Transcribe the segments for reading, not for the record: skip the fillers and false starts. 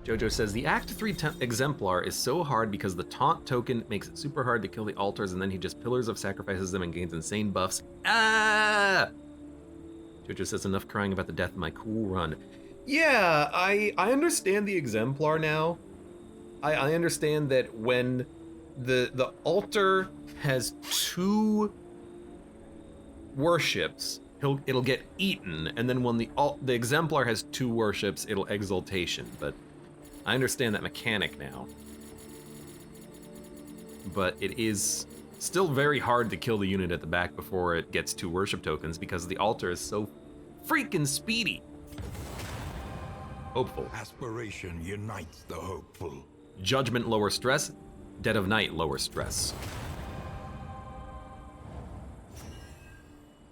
Jojo says, the Act 3 exemplar is so hard because the taunt token makes it super hard to kill the altars, and then he just Pillars of sacrifices them and gains insane buffs. Ah! Jojo says, enough crying about the death of my cool run. Yeah, I understand the exemplar now. I understand that when the altar has 2 worships, it'll get eaten, and then when the exemplar has 2 worships, it'll exaltation. But I understand that mechanic now. But it is still very hard to kill the unit at the back before it gets 2 worship tokens because the altar is so freaking speedy. Hopeful. Aspiration unites the hopeful. Judgment, lower stress. Dead of Night, lower stress.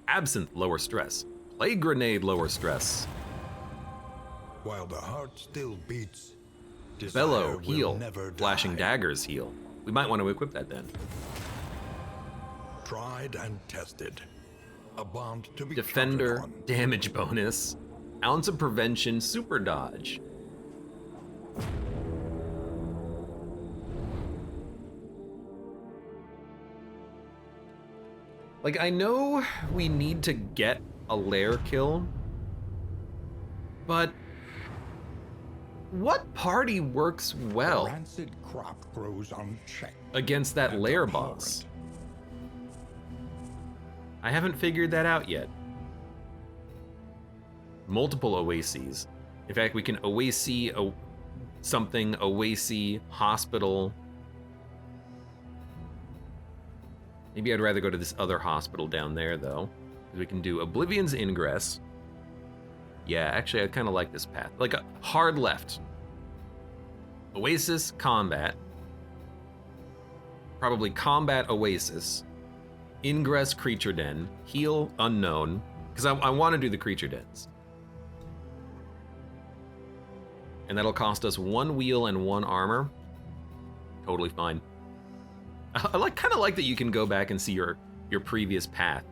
Absinthe, lower stress. Plague Grenade, lower stress. While the heart still beats, Bellow, desire heal. will never Flashing die. Daggers, heal. We might want to equip that then. Tried and tested. A bond to be Defender, trusted on. damage bonus. Ounce of Prevention, super dodge. Like, I know we need to get a lair kill, but what party works well The rancid crop grows unchecked. against that and lair abhorrent. boss? I haven't figured that out yet. Multiple oases. In fact, we can oasis something, oasis, hospital. Maybe I'd rather go to this other hospital down there, though. We can do Oblivion's Ingress. Yeah, actually, I kind of like this path. Like a hard left. Oasis, combat. Probably combat Oasis. Ingress, Creature Den. Heal, unknown. Because I want to do the Creature Dens. And that'll cost us 1 wheel and 1 armor. Totally fine. I kind of like that you can go back and see your previous path.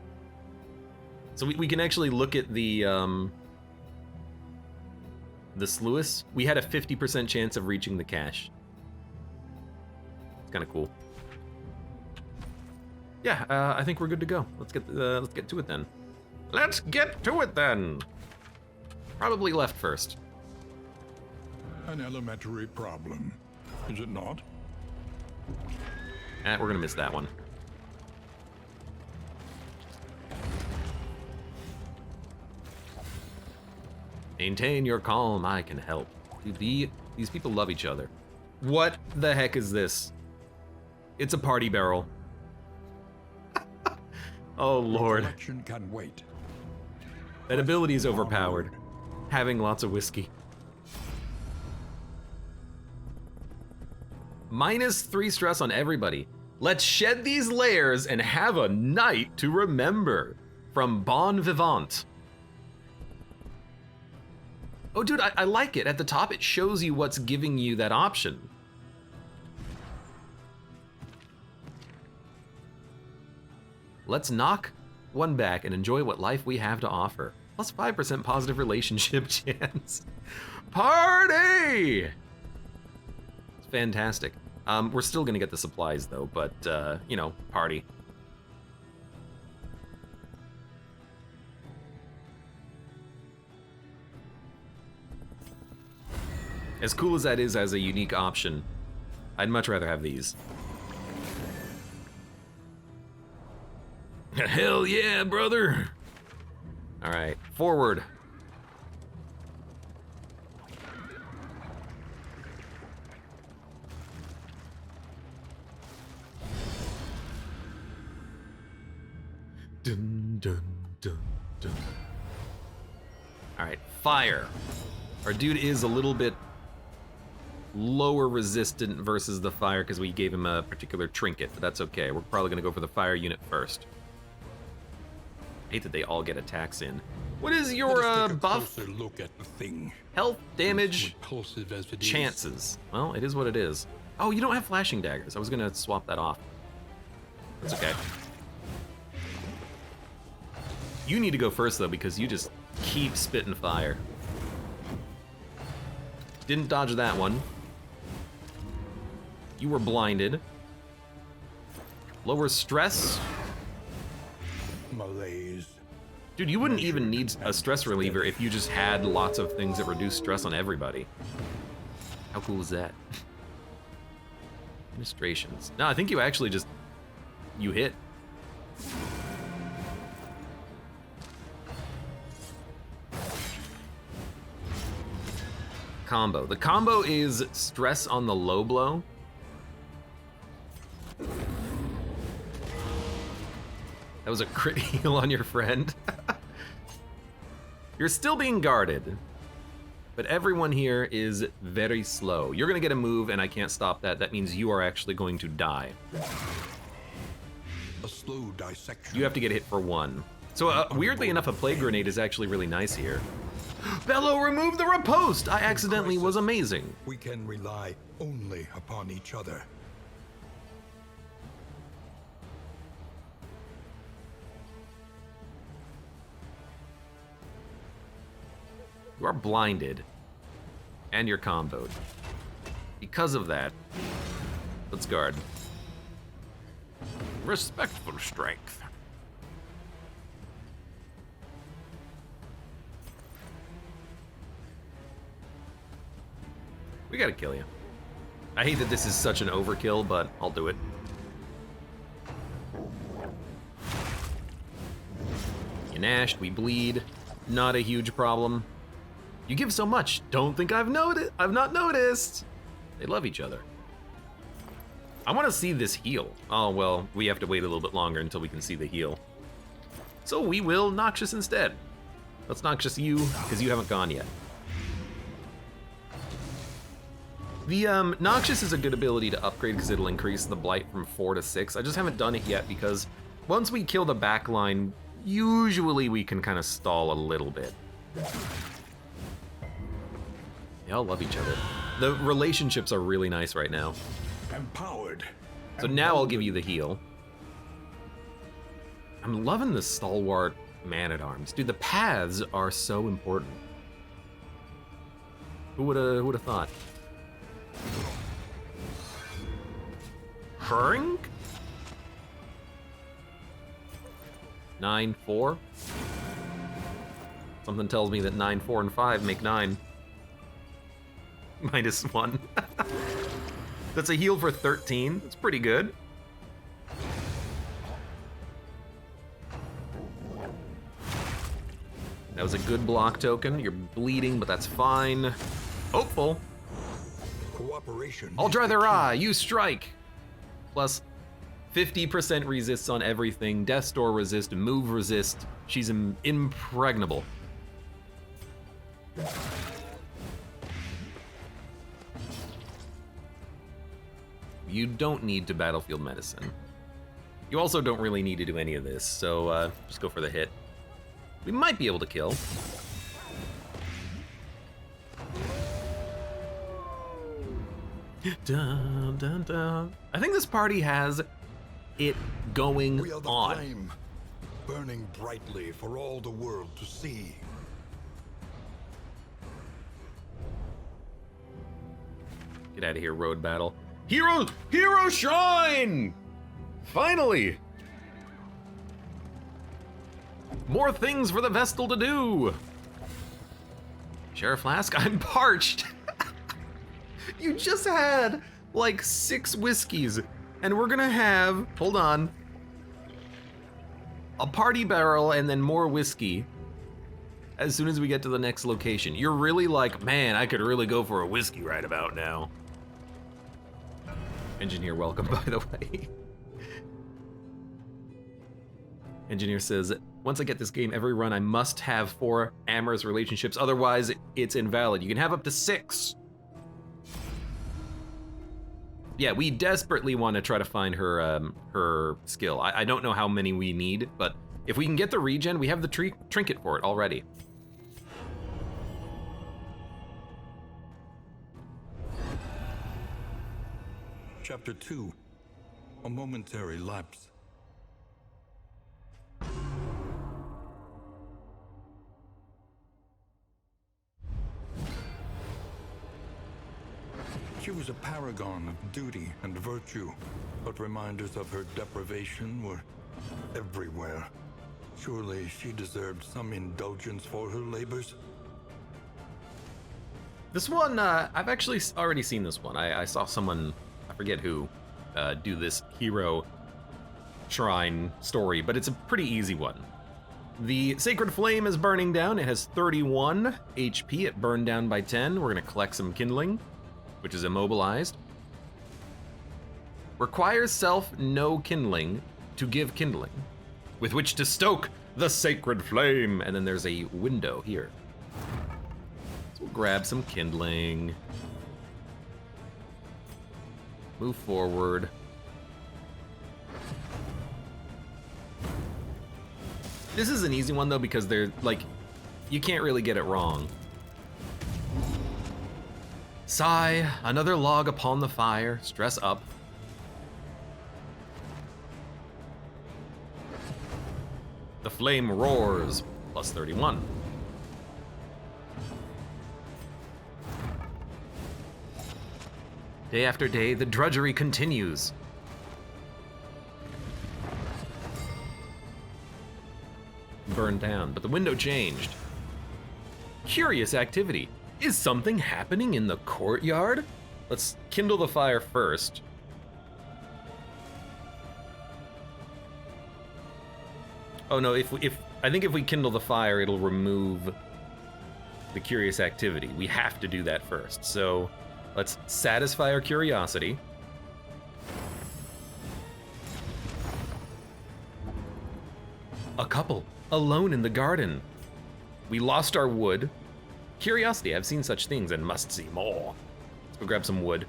So we can actually look at the sluice. We had a 50% chance of reaching the cache. It's kind of cool. Yeah, I think we're good to go. Let's get to it then. Let's get to it then. Probably left first. An elementary problem, is it not? We're gonna miss that one. Maintain your calm, I can help. Dude, these people love each other. What the heck is this? It's a party barrel. Oh lord. Collection can wait. That ability is overpowered. Having lots of whiskey. -3 stress on everybody. Let's shed these layers and have a night to remember. From Bon Vivant. Oh dude, I like it. At the top it shows you what's giving you that option. Let's knock one back and enjoy what life we have to offer. Plus 5% positive relationship chance. Party! It's fantastic. We're still gonna get the supplies though, but you know, party. As cool as that is as a unique option, I'd much rather have these. Hell yeah, brother! Alright, forward. Dun, dun, dun, dun. Alright, fire. Our dude is a little bit lower resistant versus the fire because we gave him a particular trinket, but that's okay. We're probably gonna go for the fire unit first. I hate that they all get attacks in. What is your Let us take a buff? closer look at the thing. Health, damage, Repulsive as it is. chances. Well, it is what it is. Oh, you don't have flashing daggers. I was gonna swap that off. That's okay. You need to go first though because you just keep spitting fire. Didn't dodge that one. You were blinded. Lower stress. Malaise. Dude, you wouldn't even need a stress reliever if you just had lots of things that reduce stress on everybody. How cool is that? Administrations. No, I think you actually just... you hit. Combo. The combo is stress on the low blow. That was a crit heal on your friend. You're still being guarded, but everyone here is very slow. You're gonna get a move and I can't stop that. That means you are actually going to die. A slow dissection. You have to get hit for 1. So weirdly enough, a plague grenade is actually really nice here. Bello, remove the riposte! I accidentally was amazing. We can rely only upon each other. You are blinded, and you're comboed. Because of that, let's guard. Respectful strength. We gotta kill you. I hate that this is such an overkill, but I'll do it. You gnashed, we bleed. Not a huge problem. You give so much. Don't think I've not noticed. They love each other. I want to see this heal. Oh, well, we have to wait a little bit longer until we can see the heal. So we will Noxious instead. Let's Noxious you, because you haven't gone yet. The Noxious is a good ability to upgrade because it'll increase the Blight from 4 to 6. I just haven't done it yet because once we kill the backline, usually we can kind of stall a little bit. They all love each other. The relationships are really nice right now. Empowered. So now I'll give you the heal. I'm loving the stalwart man-at-arms. Dude, the paths are so important. Who would've thought? Shrink? 9-4. Something tells me that 9, 4, and 5 make 9. -1. That's a heal for 13. That's pretty good. That was a good block token. You're bleeding, but that's fine. Hopeful. Cooperation. I'll dry their eye. You strike. Plus 50% resists on everything. Death Store resist, move resist. She's impregnable. You don't need to battlefield medicine. You also don't really need to do any of this, so just go for the hit. We might be able to kill. Dun, dun, dun. I think this party has it going We are the on. flame, burning brightly for all the world to see. Get out of here, road battle. Hero shine! Finally! More things for the Vestal to do! Sheriff Flask, I'm parched! You just had like 6 whiskeys, and we're gonna have, hold on, a party barrel and then more whiskey as soon as we get to the next location. You're really like, man, I could really go for a whiskey right about now. Engineer, welcome, by the way. Engineer says, once I get this game, every run I must have 4 amorous relationships, otherwise it's invalid. You can have up to 6. Yeah, we desperately want to try to find her skill. I don't know how many we need, but if we can get the regen, we have the trinket for it already. Chapter 2. A momentary lapse. was a paragon of duty and virtue, but reminders of her deprivation were everywhere. Surely she deserved some indulgence for her labors. This one, I've actually already seen this one. I saw someone, I forget who, do this hero shrine story, but it's a pretty easy one. The sacred flame is burning down. It has 31 HP. It burned down by 10. We're gonna collect some kindling, which is immobilized. Requires self no kindling to give kindling, with which to stoke the sacred flame. And then there's a window here. So we'll grab some kindling. Move forward. This is an easy one though, because they're like, you can't really get it wrong. Sigh, another log upon the fire, stress up. The flame roars, plus 31. Day after day, the drudgery continues. Burned down, but the window changed. Curious activity. Is something happening in the courtyard? Let's kindle the fire first. Oh no, I think if we kindle the fire, it'll remove the curious activity. We have to do that first. So let's satisfy our curiosity. A couple, alone in the garden. We lost our wood. Curiosity, I've seen such things and must see more. Let's go grab some wood.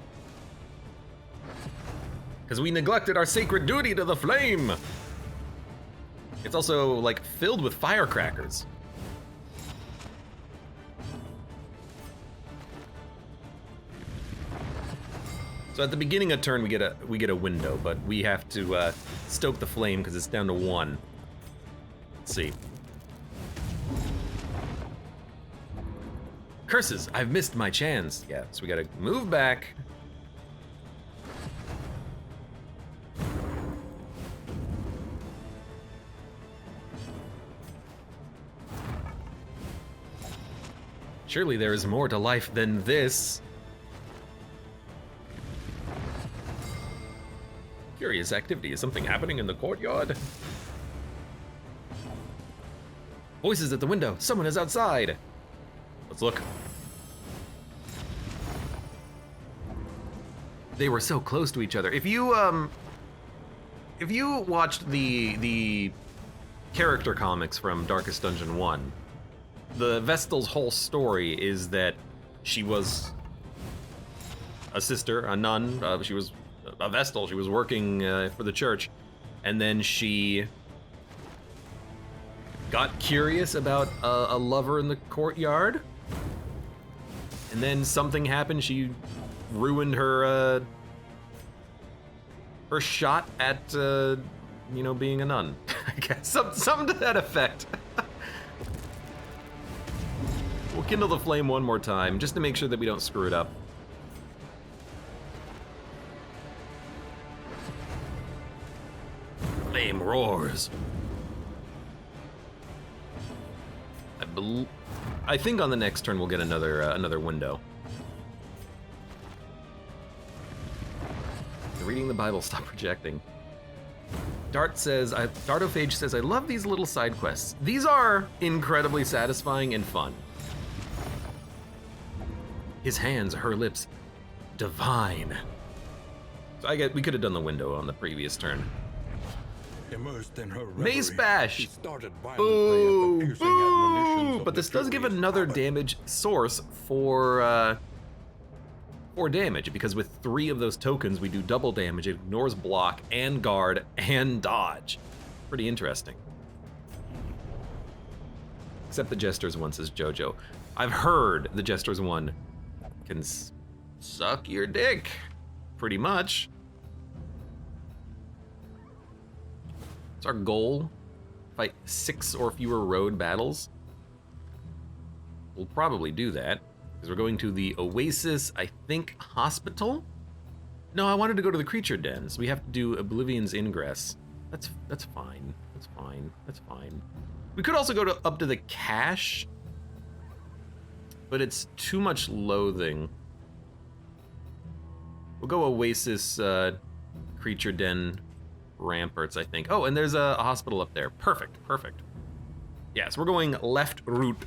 Because we neglected our sacred duty to the flame. It's also like filled with firecrackers. So at the beginning of turn we get a window, but we have to stoke the flame because it's down to 1. Let's see. Curses, I've missed my chance. Yeah, so we gotta move back. Surely there is more to life than this. Curious activity. Is something happening in the courtyard? Voices at the window. Someone is outside. Let's look. They were so close to each other. If you watched the character comics from Darkest Dungeon 1, the Vestal's whole story is that she was a sister, a nun. She was a Vestal. She was working for the church, and then she got curious about a lover in the courtyard, and then something happened. She ruined her her shot at being a nun. I guess something to that effect. We'll kindle the flame one more time, just to make sure that we don't screw it up. Flame roars. I think on the next turn we'll get another window. Reading the Bible, stop projecting. Dartophage says, I love these little side quests. These are incredibly satisfying and fun. His hands, her lips, divine. So we could have done the window on the previous turn. Immersed in her Mace reverie, bash! she started violently at the piercing admonitions of But the this does give Furies' another abbot. damage source for damage, because with 3 of those tokens we do double damage. It ignores block and guard and dodge. Pretty interesting. Except the Jester's one, says Jojo. I've heard the Jester's one can suck your dick, pretty much. It's our goal. Fight 6 or fewer road battles. We'll probably do that, Because we're going to the Oasis, I think, hospital? No, I wanted to go to the creature den, so we have to do Oblivion's Ingress. That's fine. That's fine. That's fine. We could also go up to the cache, but it's too much loathing. We'll go Oasis, creature den, ramparts, I think. Oh, and there's a hospital up there. Perfect, perfect. Yeah, so we're going left route.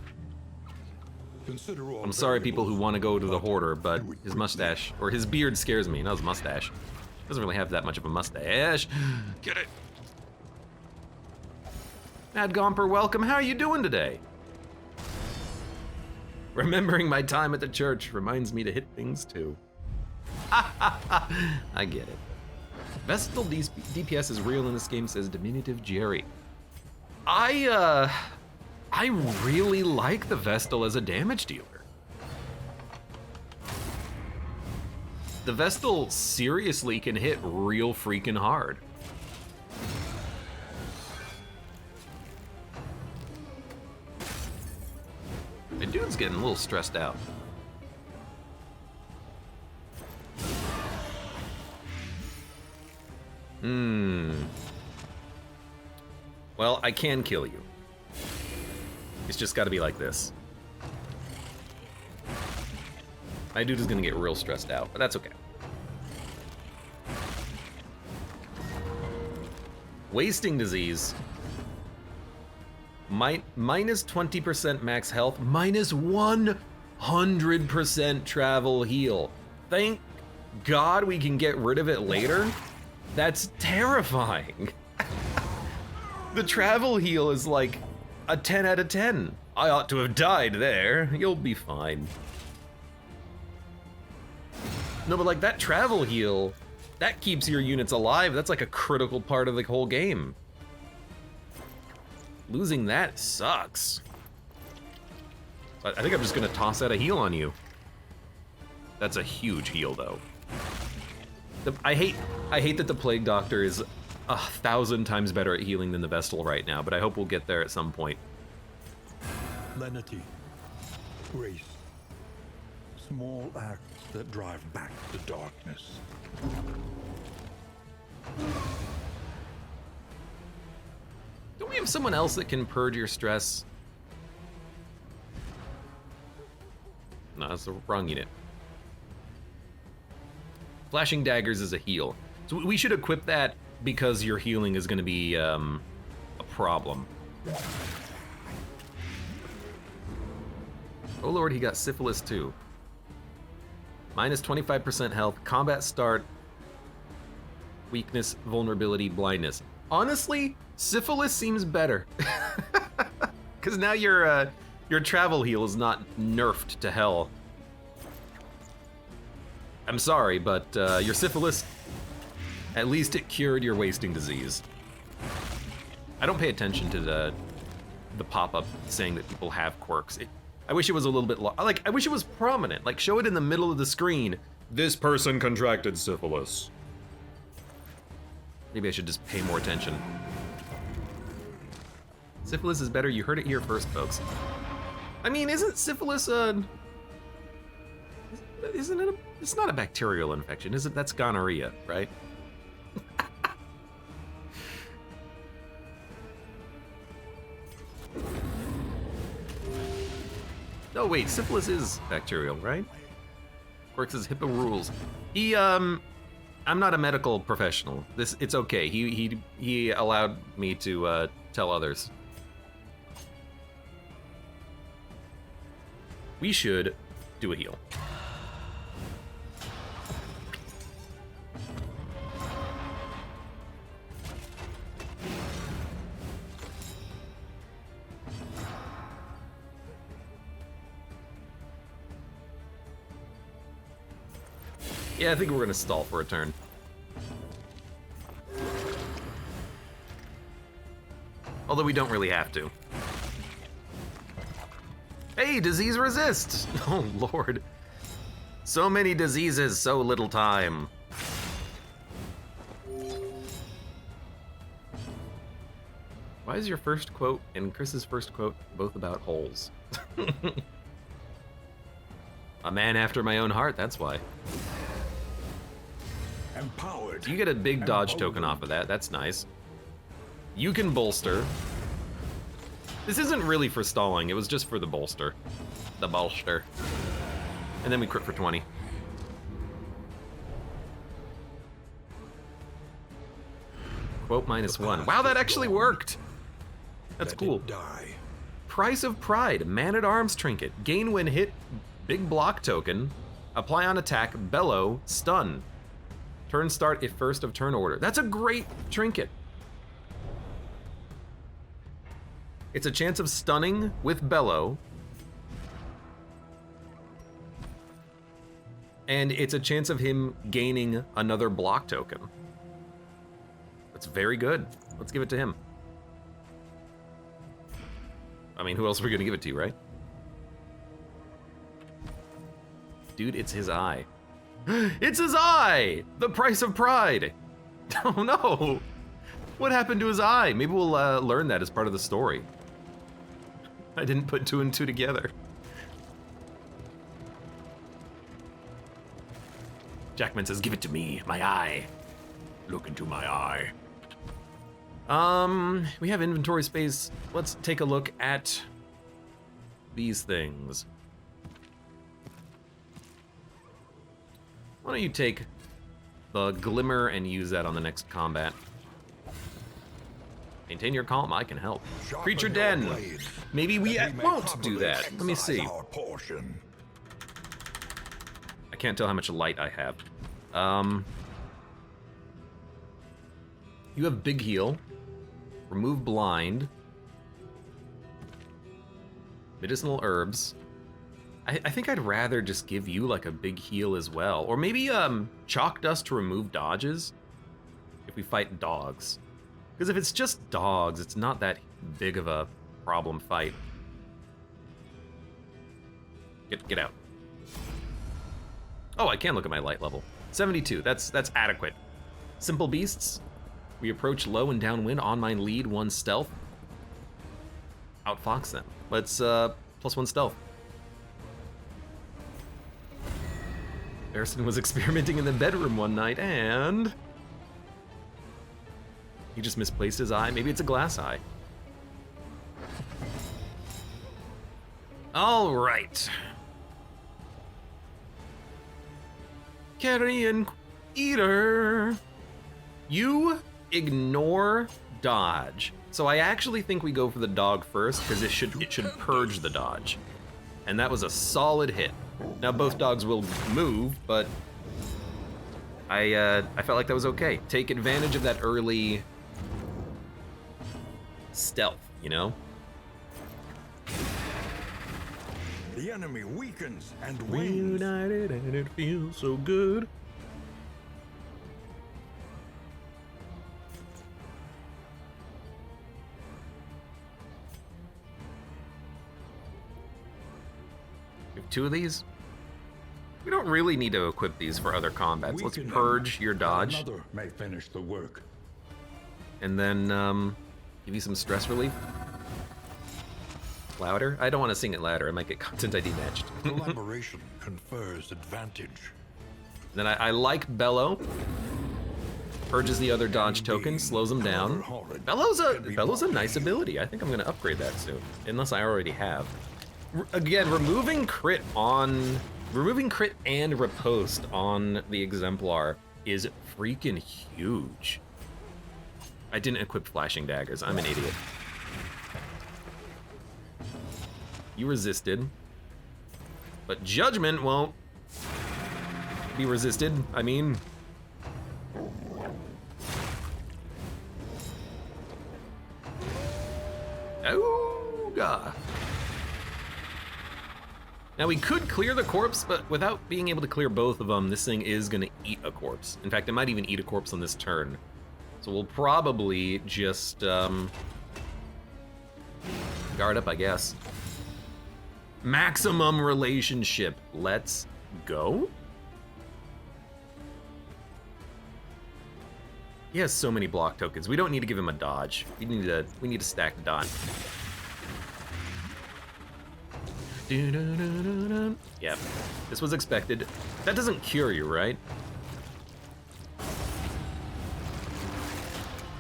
I'm sorry, people who want to go to the Hoarder, but his mustache, or his beard scares me, not his mustache. Doesn't really have that much of a mustache. Get it. Mad Gomper, welcome. How are you doing today? Remembering my time at the church reminds me to hit things too. I get it. Vestal DPS is real in this game, says Diminutive Jerry. I really like the Vestal as a damage dealer. The Vestal seriously can hit real freaking hard. The dude's getting a little stressed out. Well, I can kill you. It's just gotta be like this. My dude is gonna get real stressed out, but that's okay. Wasting disease. Minus 20% max health, minus 100% travel heal. Thank God we can get rid of it later. That's terrifying. The travel heal is like a 10 out of 10. I ought to have died there. You'll be fine. No, but like that travel heal, that keeps your units alive. That's like a critical part of the whole game. Losing that sucks. I think I'm just gonna toss out a heal on you. That's a huge heal though. I hate that the Plague Doctor is 1,000 times better at healing than the Vestal right now, but I hope we'll get there at some point. Lenity, grace, small acts that drive back the darkness. Don't we have someone else that can purge your stress? No, that's the wrong unit. Flashing daggers is a heal. So we should equip that because your healing is going to be a problem. Oh lord, he got syphilis too. Minus 25% health, combat start, weakness, vulnerability, blindness. Honestly, syphilis seems better. Because now your travel heal is not nerfed to hell. I'm sorry, but your syphilis, at least it cured your wasting disease. I don't pay attention to the pop-up saying that people have quirks. I wish it was a little bit like I wish it was prominent. Like show it in the middle of the screen. This person contracted syphilis. Maybe I should just pay more attention. Syphilis is better. You heard it here first, folks. I mean, isn't syphilis isn't it it's not a bacterial infection, is it? That's gonorrhea, right? Oh wait, syphilis is bacterial, right? Quirks as HIPAA rules. I'm not a medical professional. It's okay. He allowed me to tell others. We should do a heal. Yeah, I think we're gonna stall for a turn. Although we don't really have to. Hey, disease resist! Oh lord. So many diseases, so little time. Why is your first quote and Chris's first quote both about holes? A man after my own heart, that's why. Empowered. So you get a big dodge token off of that, that's nice. You can bolster. This isn't really for stalling, it was just for the bolster. The bolster. And then we crit for 20. Quote -1. Wow, that actually worked! That's cool. Die. Price of Pride, Man-at-Arms trinket. Gain when hit, big block token. Apply on attack, bellow, stun. Turn start if first of turn order. That's a great trinket. It's a chance of stunning with bellow. And it's a chance of him gaining another block token. That's very good. Let's give it to him. I mean, who else are we gonna give it to, right? Dude, it's his eye. It's his eye! The price of pride! Oh no! What happened to his eye? Maybe we'll learn that as part of the story. I didn't put 2 and 2 together. Jackman says, give it to me, my eye. Look into my eye. We have inventory space. Let's take a look at these things. Why don't you take the glimmer and use that on the next combat? Maintain your calm, I can help. Creature Den. Maybe we won't do that. Let me see. I can't tell how much light I have. You have big heal. Remove blind. Medicinal herbs. I think I'd rather just give you like a big heal as well. Or maybe chalk dust to remove dodges if we fight dogs. Because if it's just dogs, it's not that big of a problem fight. Get out. Oh, I can look at my light level. 72, that's adequate. Simple beasts. We approach low and downwind, on mine lead, 1 stealth. Outfox them. Let's +1 stealth. Harrison was experimenting in the bedroom one night and he just misplaced his eye. Maybe it's a glass eye. All right. Carrion Eater. You ignore dodge. So I actually think we go for the dog first because it should purge the dodge. And that was a solid hit. Now both dogs will move, but I felt like that was okay. Take advantage of that early stealth, you know? The enemy weakens and wins. Reunited and it feels so good. We have 2 of these. We don't really need to equip these for other combats. Let's purge your dodge. Another may finish the work. And then give you some stress relief. Louder? I don't want to sing it louder. I might get content ID matched. Collaboration confers advantage. Then I like Bellow. Purges the other dodge token, slows them down. Bellow's a nice ability. I think I'm gonna upgrade that soon, unless I already have. Again, removing crit and riposte on the exemplar is freaking huge. I didn't equip flashing daggers. I'm an idiot. You resisted, but judgment won't be resisted. I mean, oh god. Now we could clear the corpse, but without being able to clear both of them, this thing is gonna eat a corpse. In fact, it might even eat a corpse on this turn. So we'll probably just guard up, I guess. Maximum relationship. Let's go. He has so many block tokens. We don't need to give him a dodge. We need to stack the dodge. Yep, this was expected. That doesn't cure you, right?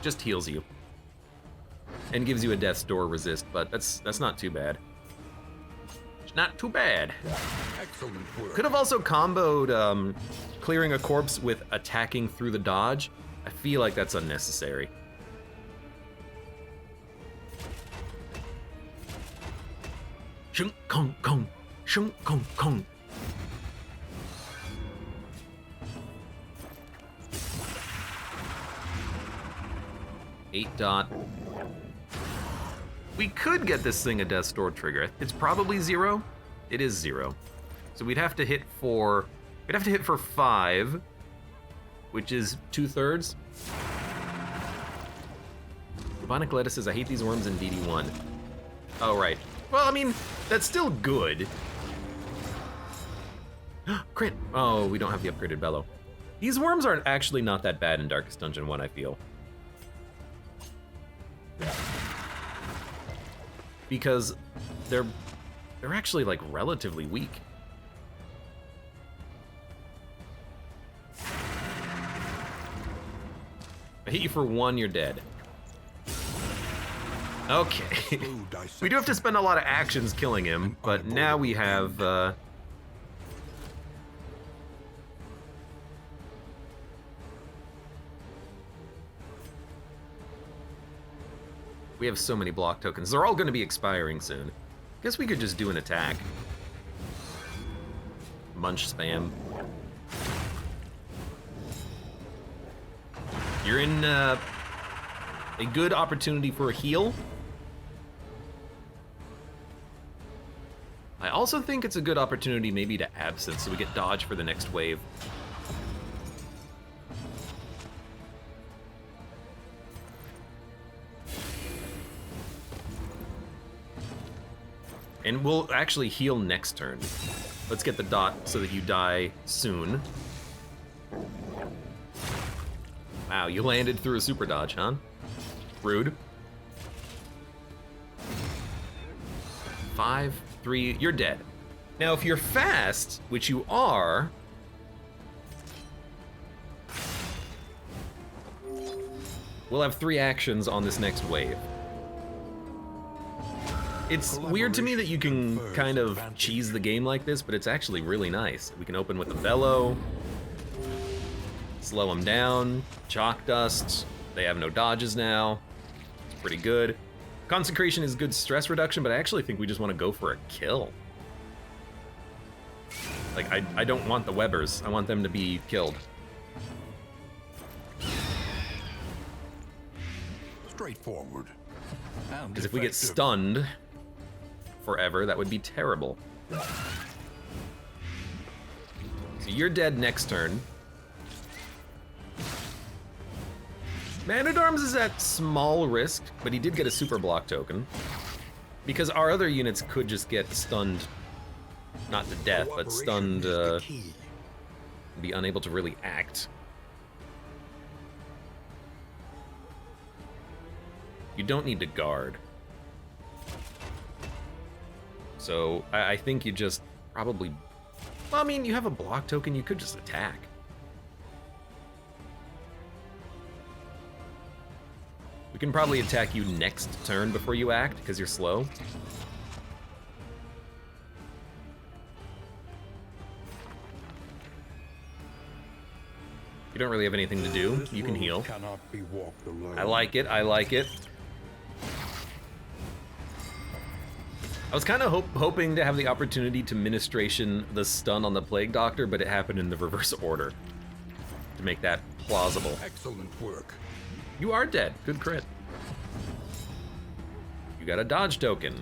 Just heals you. And gives you a death's door resist, but that's not too bad. It's not too bad. Excellent work. Could have also comboed clearing a corpse with attacking through the dodge. I feel like that's unnecessary. Shunk kong kong, shunk kong kong. Eight dot. We could get this thing a death's door trigger. It's probably 0. It is 0. So we'd have to hit for 5, which is 2/3. Bubonic lettuce says, I hate these worms in DD1. Oh, right. Well, I mean, that's still good. Crit. Oh, we don't have the upgraded bellow. These worms are actually not that bad in Darkest Dungeon 1, I feel. Because they're actually like relatively weak. I hit you for 1, you're dead. Okay. We do have to spend a lot of actions killing him, but now we have we have so many block tokens. They're all going to be expiring soon. Guess we could just do an attack. Munch spam. You're in a good opportunity for a heal. I also think it's a good opportunity maybe to absent so we get dodge for the next wave. And we'll actually heal next turn. Let's get the dot so that you die soon. Wow, you landed through a super dodge, huh? Rude. 5, 3, you're dead. Now, if you're fast, which you are, we'll have 3 actions on this next wave. It's weird to me that you can kind of cheese the game like this, but it's actually really nice. We can open with a bellow, slow them down, chalk dust. They have no dodges now. It's pretty good. Consecration is good stress reduction, but I actually think we just want to go for a kill. Like, I don't want the Webbers. I want them to be killed. Straightforward. Because if we get stunned forever, that would be terrible. So you're dead next turn. Man-at-Arms is at small risk, but he did get a super block token. Because our other units could just get stunned, not to death, but stunned, be unable to really act. You don't need to guard. So I think you just probably, well, I mean, you have a block token, you could just attack. We can probably attack you next turn before you act, because you're slow. You don't really have anything to do. You can heal. I like it, I like it. I was kind of hoping to have the opportunity to ministration the stun on the Plague Doctor, but it happened in the reverse order to make that plausible. Excellent work. You are dead. Good crit. You got a dodge token.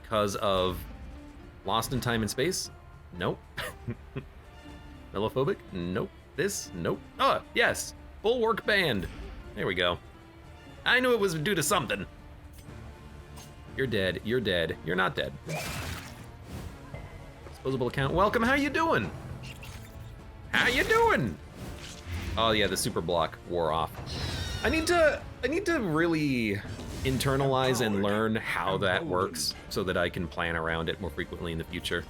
Because of Lost in Time and Space? Nope. Mellophobic? Nope. This? Nope. Oh, yes. Bulwark Band. There we go. I knew it was due to something. You're dead. You're dead. You're not dead. Disposable account. Welcome. How you doing? How you doing? Oh yeah, the super block wore off. I need to really internalize and learn how that works so that I can plan around it more frequently in the future.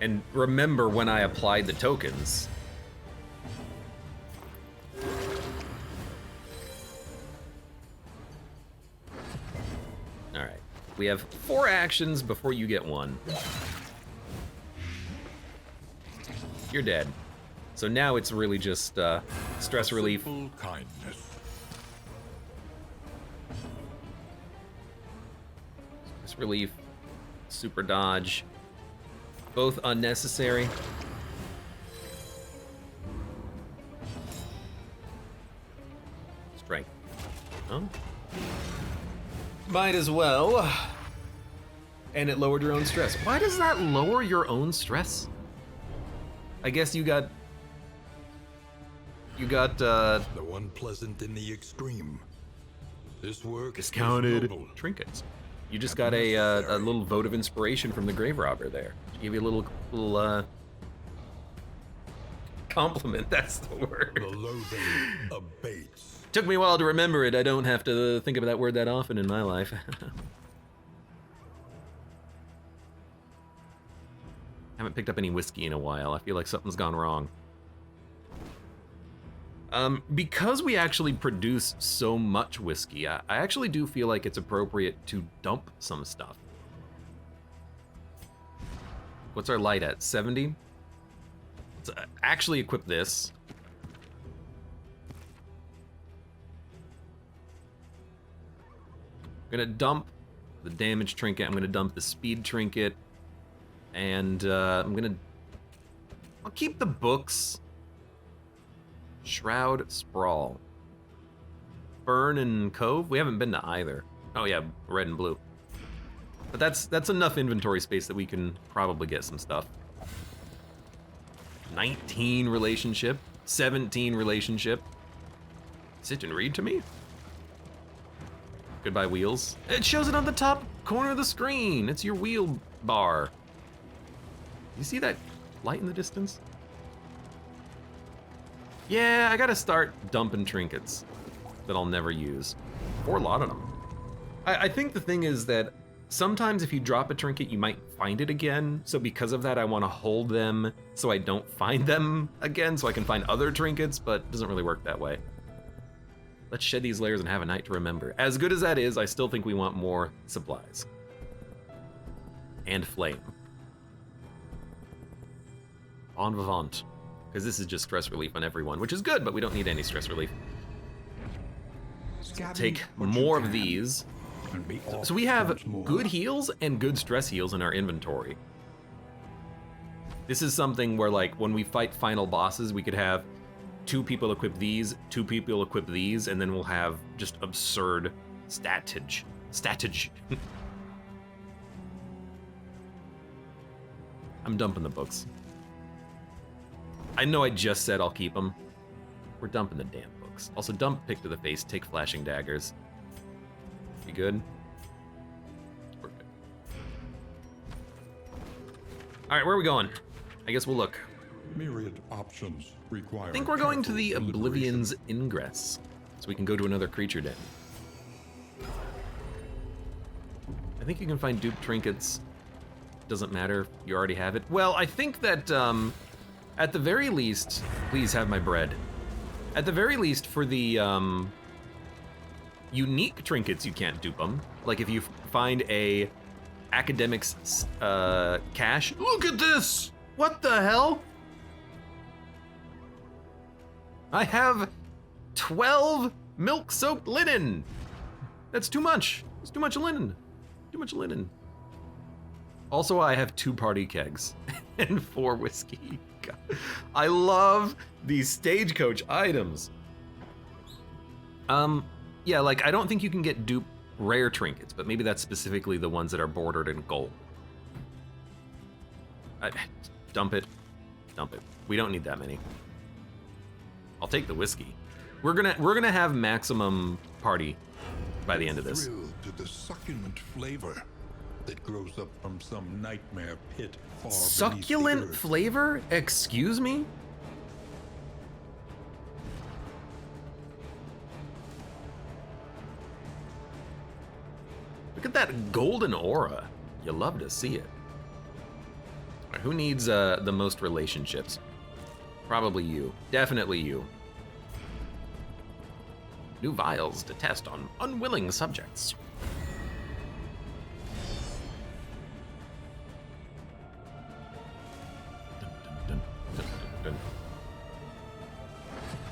And remember when I applied the tokens. Alright, we have 4 actions before you get 1. You're dead. So now it's really just stress relief. Kindness. Stress relief, super dodge. Both unnecessary. Strength. Oh. Might as well. And it lowered your own stress. Why does that lower your own stress? I guess you got The one pleasant in the extreme. This work discounted is noble. trinkets. You just got a little vote of inspiration from the grave robber there. She gave you a little compliment. That's the word. The loathing abates. Took me a while to remember it. I don't have to think of that word that often in my life. Haven't picked up any whiskey in a while. I feel like something's gone wrong. Because we actually produce so much whiskey, I actually do feel like it's appropriate to dump some stuff. What's our light at? 70? Let's actually equip this. I'm gonna dump the damage trinket. I'm gonna dump the speed trinket. And I'll keep the books. Shroud, Sprawl. Burn and Cove? We haven't been to either. Oh yeah, red and blue. But that's enough inventory space that we can probably get some stuff. 19 relationship, 17 relationship. Sit and read to me? Goodbye wheels. It shows it on the top corner of the screen. It's your wheel bar. You see that light in the distance? Yeah, I gotta start dumping trinkets that I'll never use. Or a lot of them. I think the thing is that sometimes if you drop a trinket, you might find it again. So because of that, I want to hold them so I don't find them again, so I can find other trinkets, but it doesn't really work that way. Let's shed these layers and have a night to remember. As good as that is, I still think we want more supplies. And flame. En vivant. Because this is just stress relief on everyone, which is good, but we don't need any stress relief. Take more of these. So we have good heals and good stress heals in our inventory. This is something where, like, when we fight final bosses, we could have 2 people equip these, 2 people equip these, and then we'll have just absurd statage. I'm dumping the books. I know I just said I'll keep them. We're dumping the damn books. Also, dump Pick to the Face, take Flashing Daggers. You good? We're good. Alright, where are we going? I guess we'll look. Myriad options require. I think we're going to careful the deliberation. Oblivion's Ingress, so we can go to another creature den. I think you can find dupe trinkets. Doesn't matter, you already have it. Well, I think that, at the very least, please have my bread. At the very least, for the unique trinkets, you can't dupe them. Like if you find a academics cache. Look at this! What the hell? I have 12 milk-soaked linen. That's too much. It's too much linen. Too much linen. Also, I have 2 party kegs and 4 whiskey. God. I love these stagecoach items. Yeah, like I don't think you can get dupe rare trinkets, but maybe that's specifically the ones that are bordered in gold. Dump it. Dump it. We don't need that many. I'll take the whiskey. We're gonna have maximum party by the end of this. Thrill to the succulent flavor that grows up from some nightmare pit far beneath the Succulent earth. flavor? Excuse me? Look at that golden aura. You love to see it. All right, who needs the most relationships? Probably you. Definitely you. New vials to test on unwilling subjects.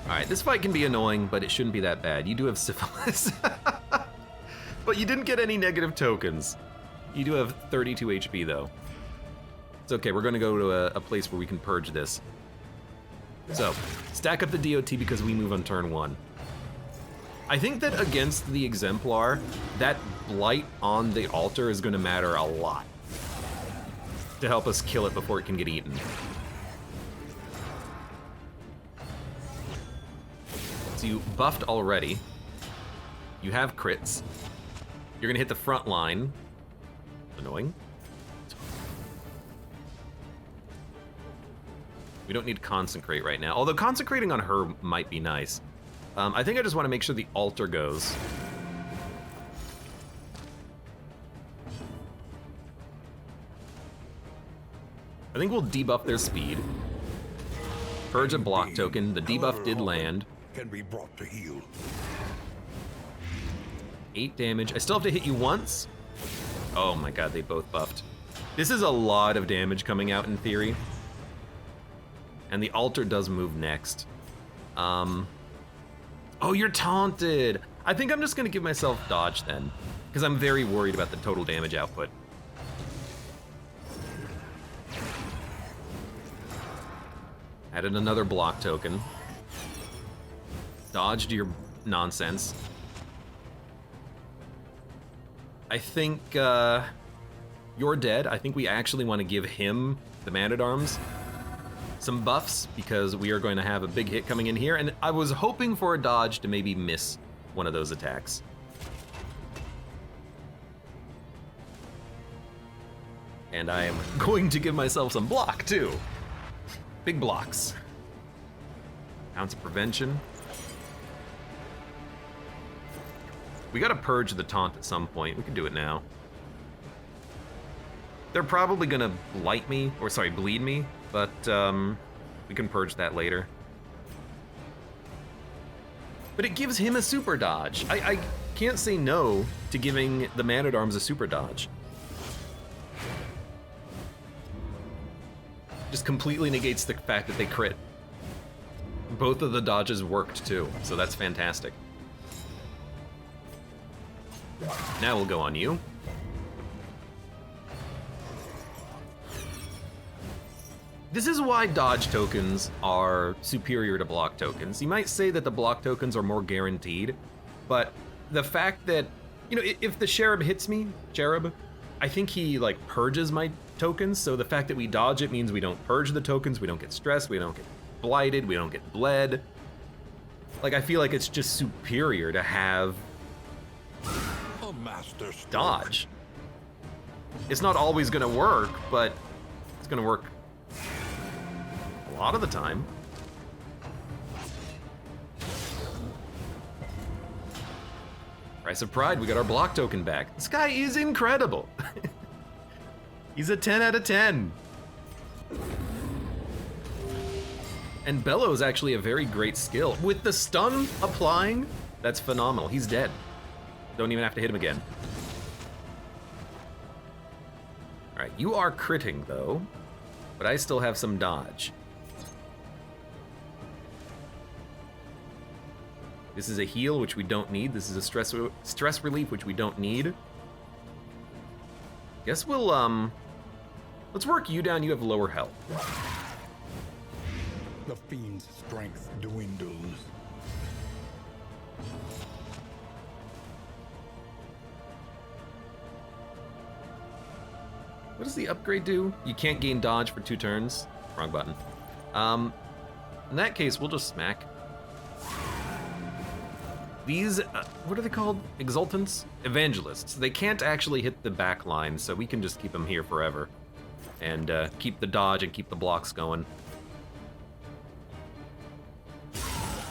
Alright, this fight can be annoying, but it shouldn't be that bad. You do have syphilis. But you didn't get any negative tokens. You do have 32 HP, though. It's okay, we're gonna go to a place where we can purge this. So, stack up the DOT because we move on turn 1. I think that against the Exemplar, that blight on the altar is gonna matter a lot to help us kill it before it can get eaten. So you buffed already. You have crits. You're gonna hit the front line. Annoying. We don't need consecrate right now, although consecrating on her might be nice. I think I just want to make sure the altar goes. I think we'll debuff their speed. Purge a block token. The debuff did land. Can be brought to heal. 8 damage. I still have to hit you once. Oh my god, they both buffed. This is a lot of damage coming out in theory. And the altar does move next. Oh, you're taunted. I think I'm just gonna give myself dodge then, because I'm very worried about the total damage output. Added another block token. Dodged your nonsense. I think you're dead. I think we actually want to give him, the Man-at-Arms, some buffs because we are going to have a big hit coming in here, and I was hoping for a dodge to maybe miss one of those attacks. And I am going to give myself some block too. Big blocks. Ounce of prevention. We gotta purge the taunt at some point. We can do it now. They're probably gonna blight me, or sorry, bleed me, but we can purge that later. But it gives him a super dodge. I can't say no to giving the Man-at-Arms a super dodge. Just completely negates the fact that they crit. Both of the dodges worked too, so that's fantastic. Now we'll go on you. This is why dodge tokens are superior to block tokens. You might say that the block tokens are more guaranteed, but the fact that, you know, if the Cherub hits me, I think he like purges my tokens, so the fact that we dodge it means we don't purge the tokens, we don't get stressed, we don't get blighted, we don't get bled. Like, I feel like it's just superior to have A master stroke. dodge. It's not always gonna work, but it's gonna work a lot of the time. Price of Pride, we got our block token back. This guy is incredible. He's a 10 out of 10. And Bellow is actually a very great skill. With the stun applying, that's phenomenal. He's dead. Don't even have to hit him again. All right, you are critting though, but I still have some dodge. This is a heal, which we don't need. This is a stress relief, which we don't need. Guess we'll, let's work you down. You have lower health. The fiend's strength dwindles. What does the upgrade do? You can't gain dodge for 2 turns. Wrong button. In that case, we'll just smack. These, what are they called? Exultants? Evangelists. They can't actually hit the back line, so we can just keep them here forever. And keep the dodge and keep the blocks going.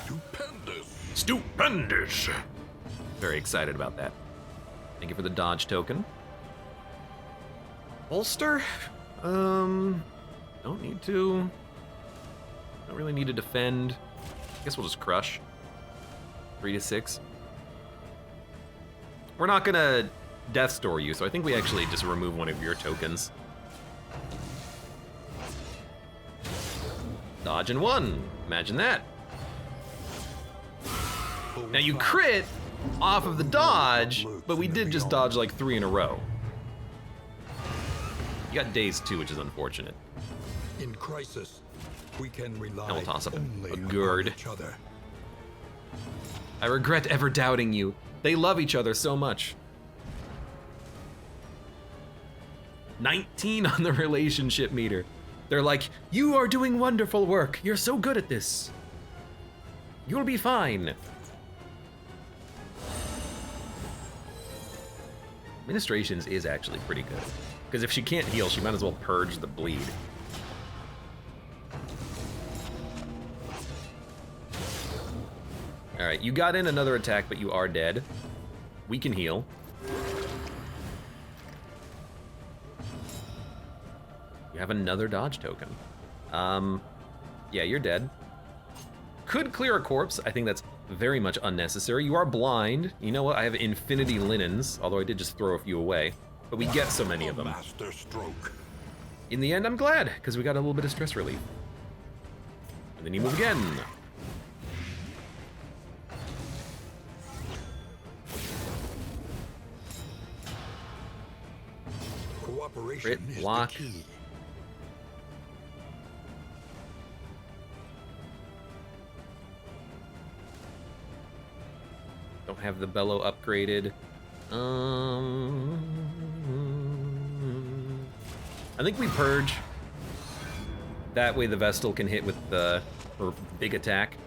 Stupendous. Stupendous! Very excited about that. Thank you for the dodge token. Bolster? Don't need to. Don't really need to defend. I guess we'll just crush. 3 to 6. We're not gonna death store you, so I think we actually just remove one of your tokens. Dodge and 1. Imagine that. Now you crit off of the dodge, but we did just dodge like 3 in a row. You got days too, which is unfortunate. In crisis, we can rely And we'll toss up only a upon gourd. each other. I regret ever doubting you. They love each other so much. 19 on the relationship meter. They're like, you are doing wonderful work. You're so good at this. You'll be fine. Administrations is actually pretty good. Because if she can't heal, she might as well purge the bleed. Alright, you got in another attack, but you are dead. We can heal. You have another dodge token. Yeah, you're dead. Could clear a corpse. I think that's very much unnecessary. You are blind. You know what? I have infinity linens, although I did just throw a few away. But we get so many of them. Master stroke. In the end, I'm glad, because we got a little bit of stress relief. And then you move again. Cooperation Crit, is block. the key. Don't have the bellow upgraded. I think we purge. That way the Vestal can hit with the her big attack.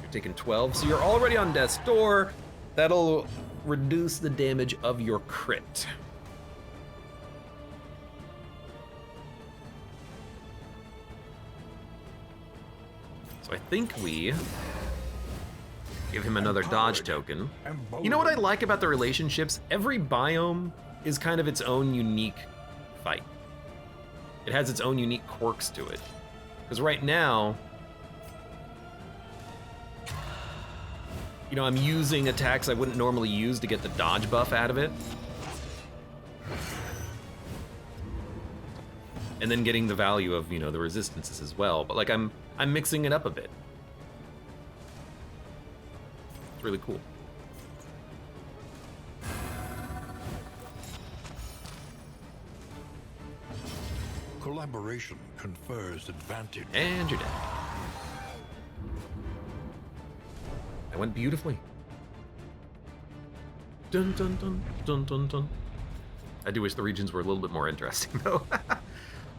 You're taking 12, so you're already on death's door. That'll reduce the damage of your crit. So I think we give him another dodge token. You know what I like about the relationships? Every biome is kind of its own unique fight. It has its own unique quirks to it. Because right now, you know, I'm using attacks I wouldn't normally use to get the dodge buff out of it. And then getting the value of, you know, the resistances as well. But like I'm mixing it up a bit. It's really cool. Collaboration confers advantage. And you're dead. That went beautifully. Dun dun dun dun dun dun. I do wish the regions were a little bit more interesting though.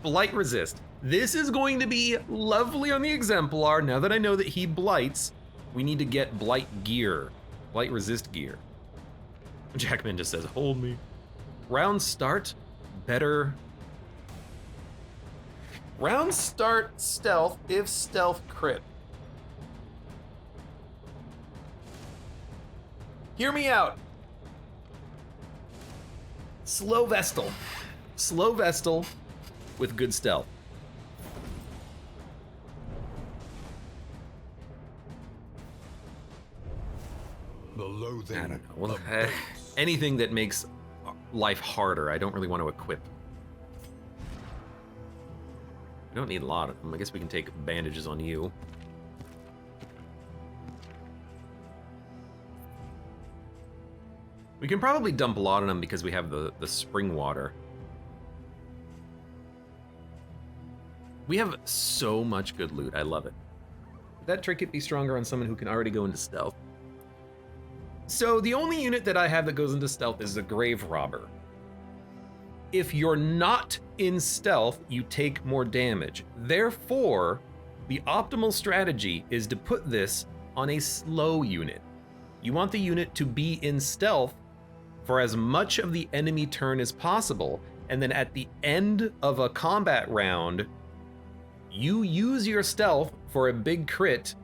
Blight resist. This is going to be lovely on the exemplar. Now that I know that he blights, we need to get blight gear. Blight resist gear. Jackman just says, hold me. Round start, better. Round start stealth if stealth crit. Hear me out. Slow Vestal. Slow Vestal with good stealth. The loathing. I don't know. Well, of base. anything that makes life harder, I don't really want to equip. We don't need a lot of them. I guess we can take bandages on you. We can probably dump a lot on them because we have the spring water. We have so much good loot. I love it. That trinket be stronger on someone who can already go into stealth. So the only unit that I have that goes into stealth is the Grave Robber. If you're not in stealth, you take more damage. Therefore, the optimal strategy is to put this on a slow unit. You want the unit to be in stealth for as much of the enemy turn as possible, and then at the end of a combat round, you use your stealth for a big crit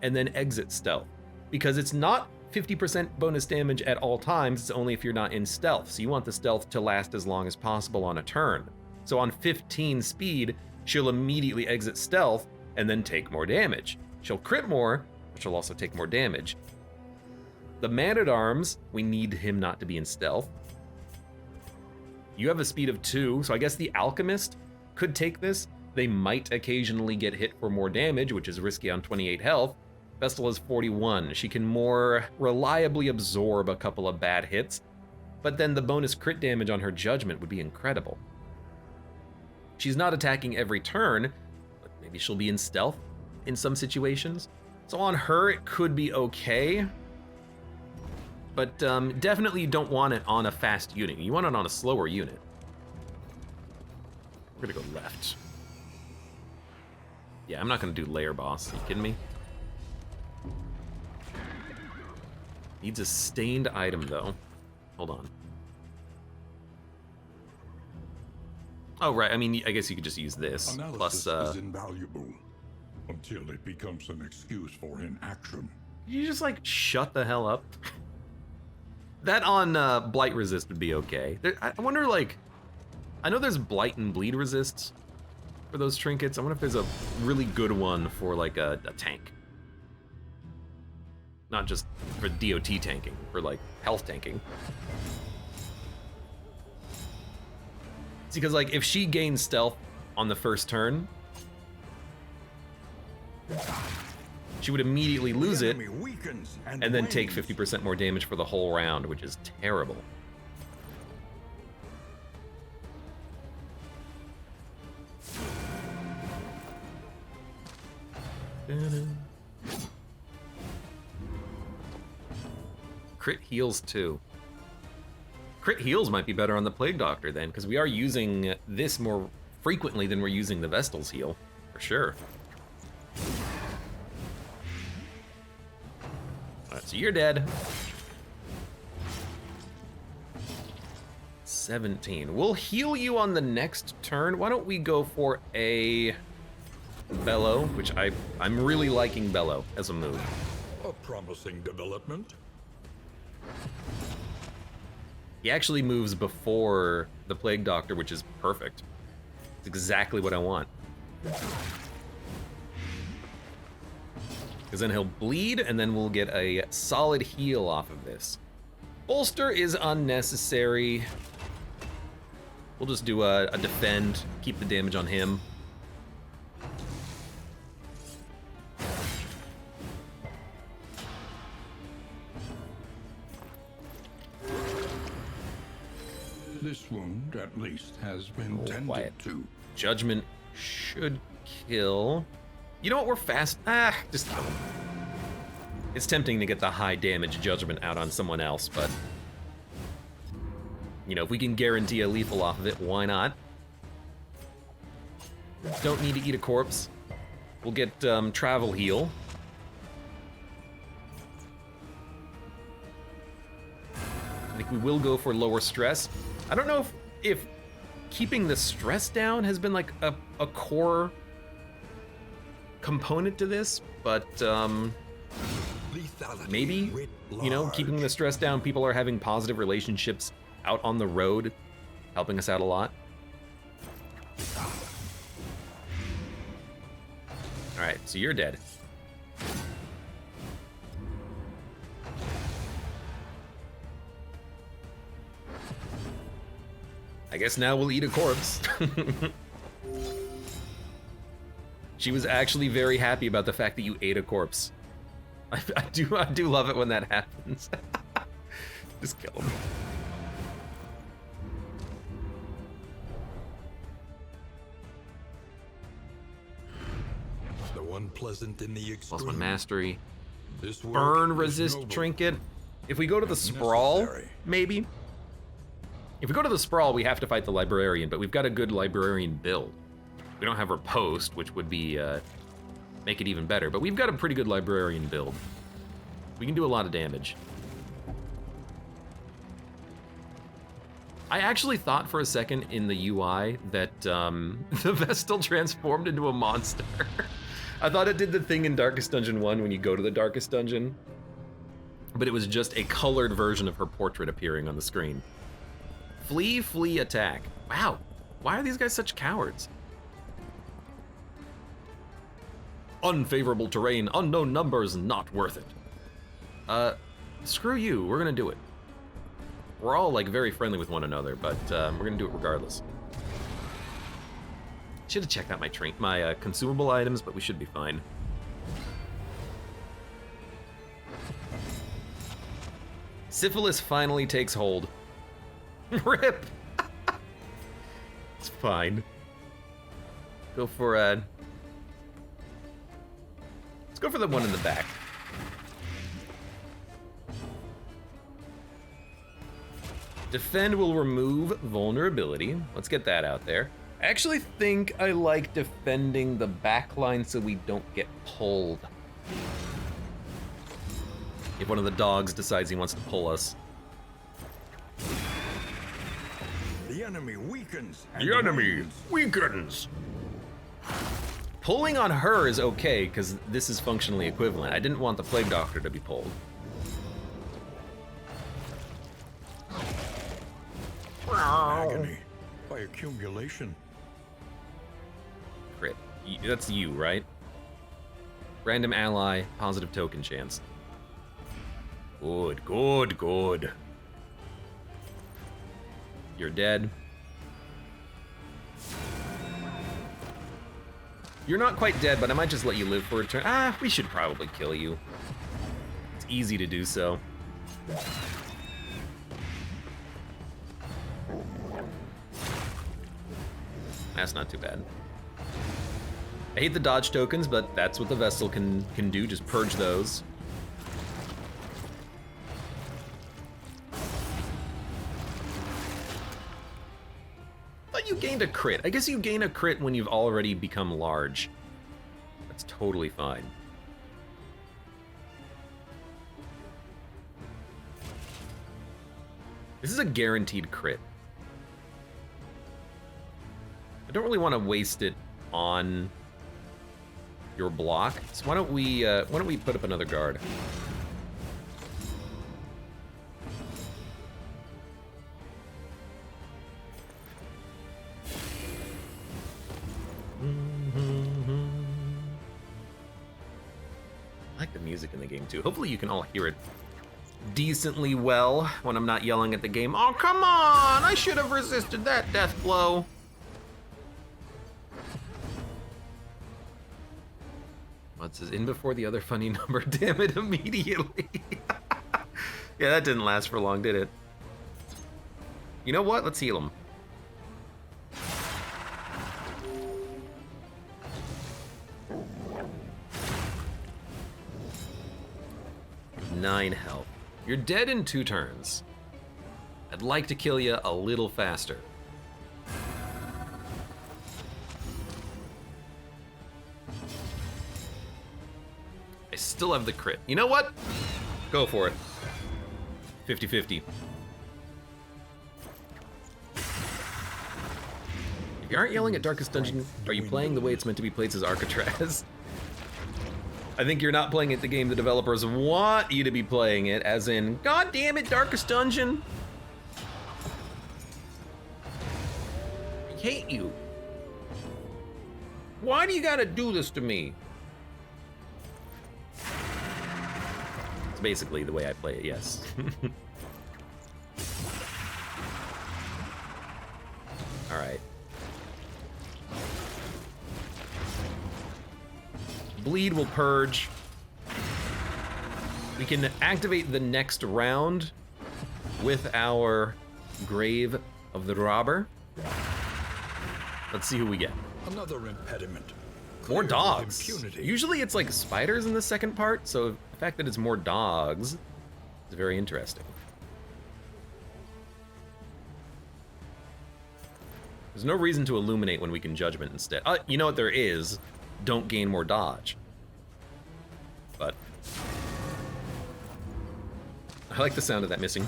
and then exit stealth. Because it's not 50% bonus damage at all times. It's only if you're not in stealth. So you want the stealth to last as long as possible on a turn. So on 15 speed, she'll immediately exit stealth and then take more damage. She'll crit more, but she'll also take more damage. The Man-at-Arms, we need him not to be in stealth. You have a speed of 2, so I guess the Alchemist could take this. They might occasionally get hit for more damage, which is risky on 28 health. Vestal has 41. She can more reliably absorb a couple of bad hits, but then the bonus crit damage on her Judgment would be incredible. She's not attacking every turn, but maybe she'll be in stealth in some situations. So on her, it could be okay, but definitely you don't want it on a fast unit. You want it on a slower unit. We're gonna go left. Yeah, I'm not gonna do layer boss. Are you kidding me? Needs a stained item though. Hold on. Oh right, I mean, I guess you could just use this. Analysis Plus, is invaluable until it becomes an excuse for inaction. you just like shut the hell up? That on blight resist would be okay. I wonder, like, I know there's blight and bleed resists for those trinkets. I wonder if there's a really good one for like a tank. Not just for DOT tanking, for like health tanking. See, because like if she gains stealth on the first turn, she would immediately lose it and then take 50% more damage for the whole round, which is terrible. Crit heals too. Crit heals might be better on the Plague Doctor then, because we are using this more frequently than we're using the Vestal's heal, for sure. Alright, so you're dead. 17. We'll heal you on the next turn. Why don't we go for a Bellow, which I'm really liking Bellow as a move. A promising development. He actually moves before the Plague Doctor, which is perfect. It's exactly what I want. Because then he'll bleed, and then we'll get a solid heal off of this. Bolster is unnecessary. We'll just do a defend, keep the damage on him. This wound, at least, has been tended quiet. to. Judgment should kill. You know what, we're fast. Just kill him. It's tempting to get the high damage Judgment out on someone else, but you know, if we can guarantee a lethal off of it, why not? Don't need to eat a corpse. We'll get travel heal. I think we will go for lower stress. I don't know if keeping the stress down has been like a core component to this, but maybe, you know, keeping the stress down, people are having positive relationships out on the road, helping us out a lot. All right, so you're dead. I guess now we'll eat a corpse. She was actually very happy about the fact that you ate a corpse. I do love it when that happens. Just kill him. The one pleasant in the extreme. +1 mastery. This work Burn is resist noble. trinket. If we go to the sprawl, Necessary. maybe. If we go to the sprawl, we have to fight the librarian, but we've got a good librarian build. We don't have her post, which would be make it even better, but we've got a pretty good librarian build. We can do a lot of damage. I actually thought for a second in the UI that the Vestal transformed into a monster. I thought it did the thing in Darkest Dungeon 1 when you go to the Darkest Dungeon, but it was just a colored version of her portrait appearing on the screen. Flee, flee, attack. Wow, why are these guys such cowards? Unfavorable terrain, unknown numbers, not worth it. Screw you, we're gonna do it. We're all like very friendly with one another, but we're gonna do it regardless. Should have checked out my consumable items, but we should be fine. Syphilis finally takes hold. Rip. It's fine. Go for let's go for the one in the back. Defend will remove vulnerability. Let's get that out there. I actually think I like defending the back line so we don't get pulled. If one of the dogs decides he wants to pull us. The enemy weakens. The enemy weakens. Pulling on her is okay, because this is functionally equivalent. I didn't want the Plague Doctor to be pulled. Agony by accumulation. Crit. That's you, right? Random ally, positive token chance. Good, good, good. You're dead. You're not quite dead, but I might just let you live for a turn. Ah, we should probably kill you. It's easy to do so. That's not too bad. I hate the dodge tokens, but that's what the Vestal can do, just purge those. But you gained a crit. I guess you gain a crit when you've already become large. That's totally fine. This is a guaranteed crit. I don't really want to waste it on your block, so why don't we put up another guard? I like the music in the game too. Hopefully you can all hear it decently well when I'm not yelling at the game. Oh, come on! I should have resisted that death blow. It says in before the other funny number, damn it, immediately. Yeah, that didn't last for long, did it? You know what? Let's heal him. Nine health. You're dead in 2 turns. I'd like to kill you a little faster. I still have the crit. You know what? Go for it. 50-50. If you aren't yelling at Darkest Dungeon, are you playing the way it's meant to be played, says Arcatraz? I think you're not playing it the game the developers want you to be playing it, as in, God damn it, Darkest Dungeon. I hate you. Why do you gotta do this to me? It's basically the way I play it, yes. All right. Bleed will purge. We can activate the next round with our Grave of the Robber. Let's see who we get. Another impediment. More Cleared dogs. with impunity. Usually it's like spiders in the second part, so the fact that it's more dogs is very interesting. There's no reason to illuminate when we can judgment instead. You know what there is? Don't gain more dodge. But I like the sound of that missing.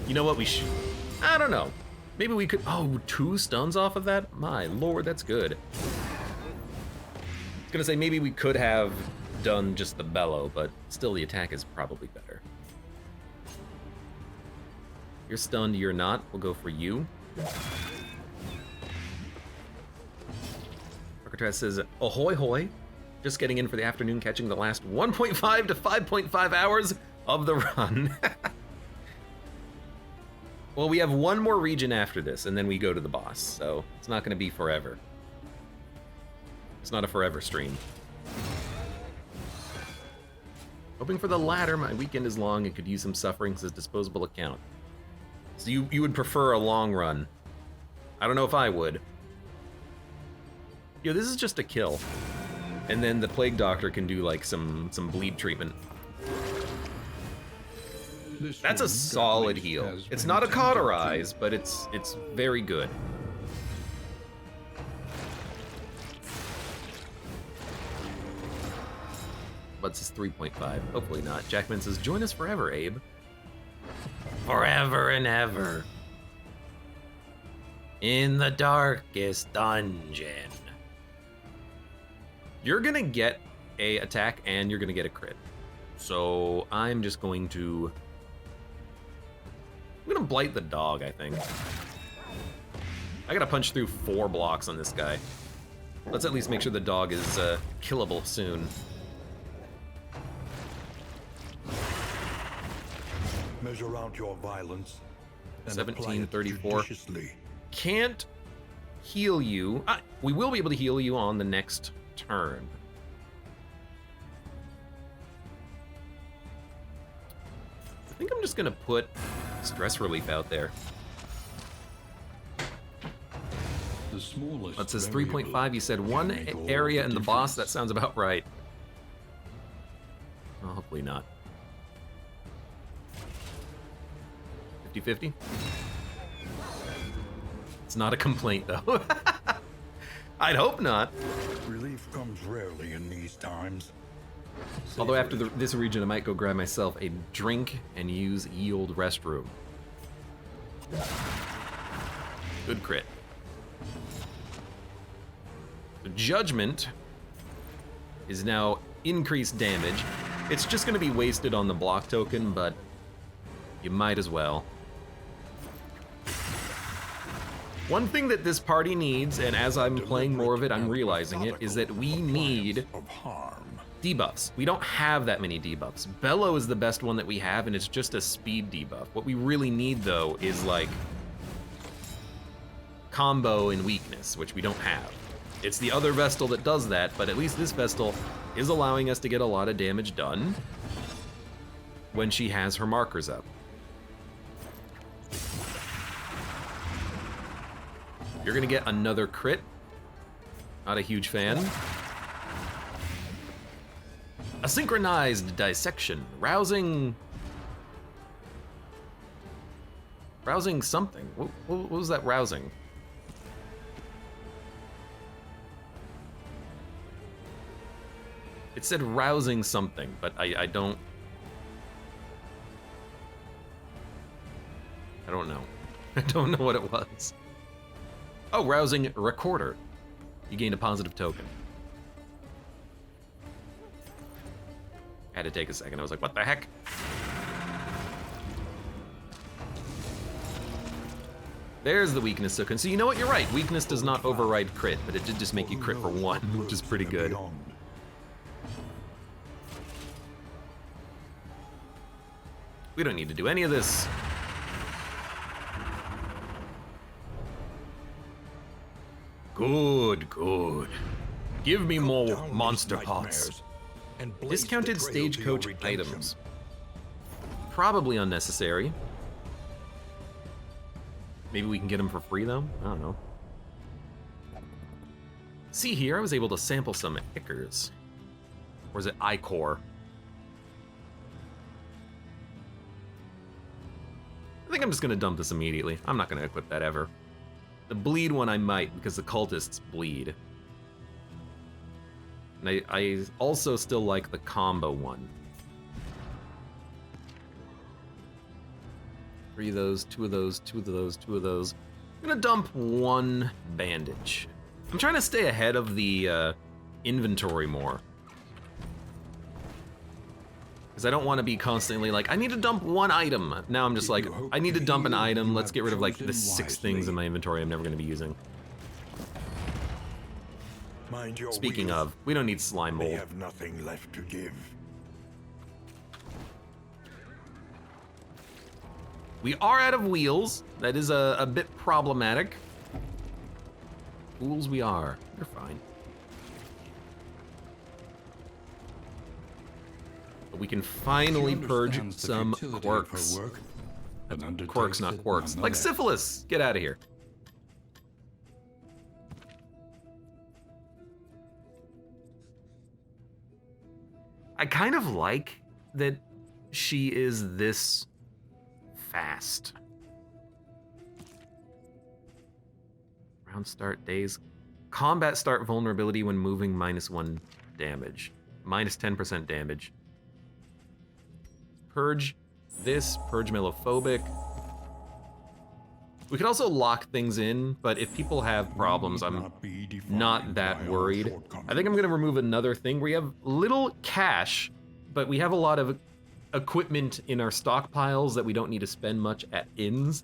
You know what we should? I don't know. Maybe we could, 2 stuns off of that? My lord, that's good. I was gonna say maybe we could have done just the bellow, but still the attack is probably better. You're stunned, you're not. We'll go for you. Architrave says, ahoy hoy. Just getting in for the afternoon, catching the last 1.5 to 5.5 hours of the run. Well, we have one more region after this, and then we go to the boss, so it's not going to be forever. It's not a forever stream. Hoping for the latter. My weekend is long and could use some suffering, says disposable account. So you would prefer a long run. I don't know if I would. Yo, this is just a kill. And then the Plague Doctor can do like some bleed treatment. That's a solid heal. It's not a cauterize, but it's very good. What's his 3.5? Hopefully not. Jackman says, join us forever, Abe. Forever and ever. In the darkest dungeon. You're gonna get a attack and you're gonna get a crit. So I'm just going to... I'm gonna blight the dog, I think. I gotta punch through 4 blocks on this guy. Let's at least make sure the dog is killable soon. Measure out your violence. 1734. Can't heal you. We will be able to heal you on the next turn. I think I'm just gonna put stress relief out there. That says 3.5. You said one area in the boss. That sounds about right. Well, hopefully not. 50-50? It's not a complaint, though. I'd hope not. Relief comes rarely in these times. Although after this region, I might go grab myself a drink and use ye old restroom. Good crit. The Judgment is now increased damage. It's just going to be wasted on the block token, but you might as well. One thing that this party needs, and as I'm playing more of it, I'm realizing it, is that we need debuffs. We don't have that many debuffs. Bellow is the best one that we have, and it's just a speed debuff. What we really need, though, is like combo and weakness, which we don't have. It's the other Vestal that does that, but at least this Vestal is allowing us to get a lot of damage done when she has her markers up. You're gonna get another crit. Not a huge fan. A synchronized dissection. Rousing something. What was that rousing? It said rousing something, but I don't know. I don't know what it was. Oh, rousing recorder. You gained a positive token. I had to take a second. I was like, what the heck? There's the weakness token. So you know what? You're right. Weakness does not override crit, but it did just make you crit for 1, which is pretty good. We don't need to do any of this. Good, good. Give me more monster pots. Discounted stagecoach items. Probably unnecessary. Maybe we can get them for free, though? I don't know. See here, I was able to sample some Ichors. Or is it Ichor? I think I'm just gonna dump this immediately. I'm not gonna equip that ever. The bleed one I might, because the cultists bleed. And I also still like the combo one. 3 of those, 2 of those, 2 of those, 2 of those. I'm gonna dump 1 bandage. I'm trying to stay ahead of the inventory more. Because I don't want to be constantly like, I need to dump one item. Now I'm just like, I need to dump an item. Let's get rid of like the 6 things in my inventory I'm never going to be using. Mind your Speaking wheels. of, we don't need slime They mold. have nothing left to give. We are out of wheels. That is a bit problematic. Fools we are. You're fine. But we can finally purge some quirks. Quirks, not quarks. Like syphilis. Get out of here. I kind of like that she is this fast. Round start days. Combat start vulnerability when moving -1 damage. Minus 10% damage. Purge this, purge mellophobic. We could also lock things in, but if people have problems, I'm not that worried. I think I'm gonna remove another thing. We have little cash, but we have a lot of equipment in our stockpiles that we don't need to spend much at inns,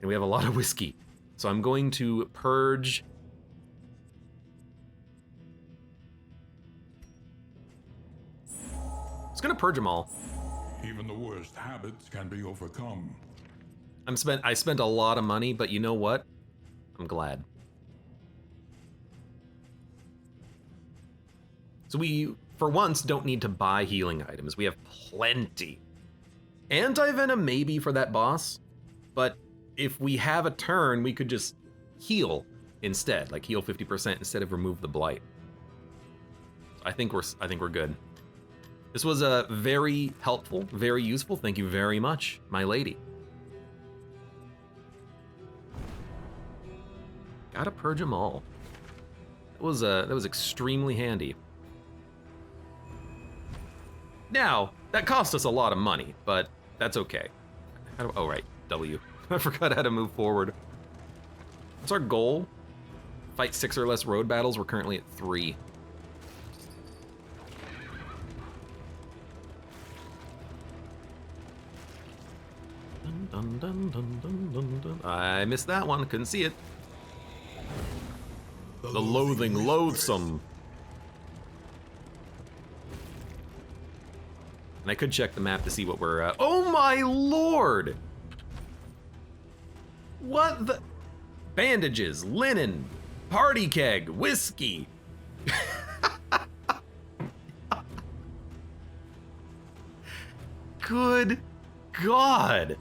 and we have a lot of whiskey. So I'm going to purge. It's gonna purge them all. Even the worst habits can be overcome. I spent a lot of money, but you know what? I'm glad. So we, for once, don't need to buy healing items. We have plenty. Anti-venom maybe for that boss, but if we have a turn, we could just heal instead, like heal 50% instead of remove the blight. I think we're good. This was very helpful, very useful. Thank you very much, my lady. Gotta purge them all. That was extremely handy. Now, that cost us a lot of money, but that's okay. Oh right, W. I forgot how to move forward. What's our goal? Fight 6 or less road battles. We're currently at 3. Dun, dun, dun, dun, dun, dun. I missed that one, couldn't see it. The loathing, loathsome. And I could check the map to see what we're oh my lord! What the? Bandages, linen, party keg, whiskey. Good God.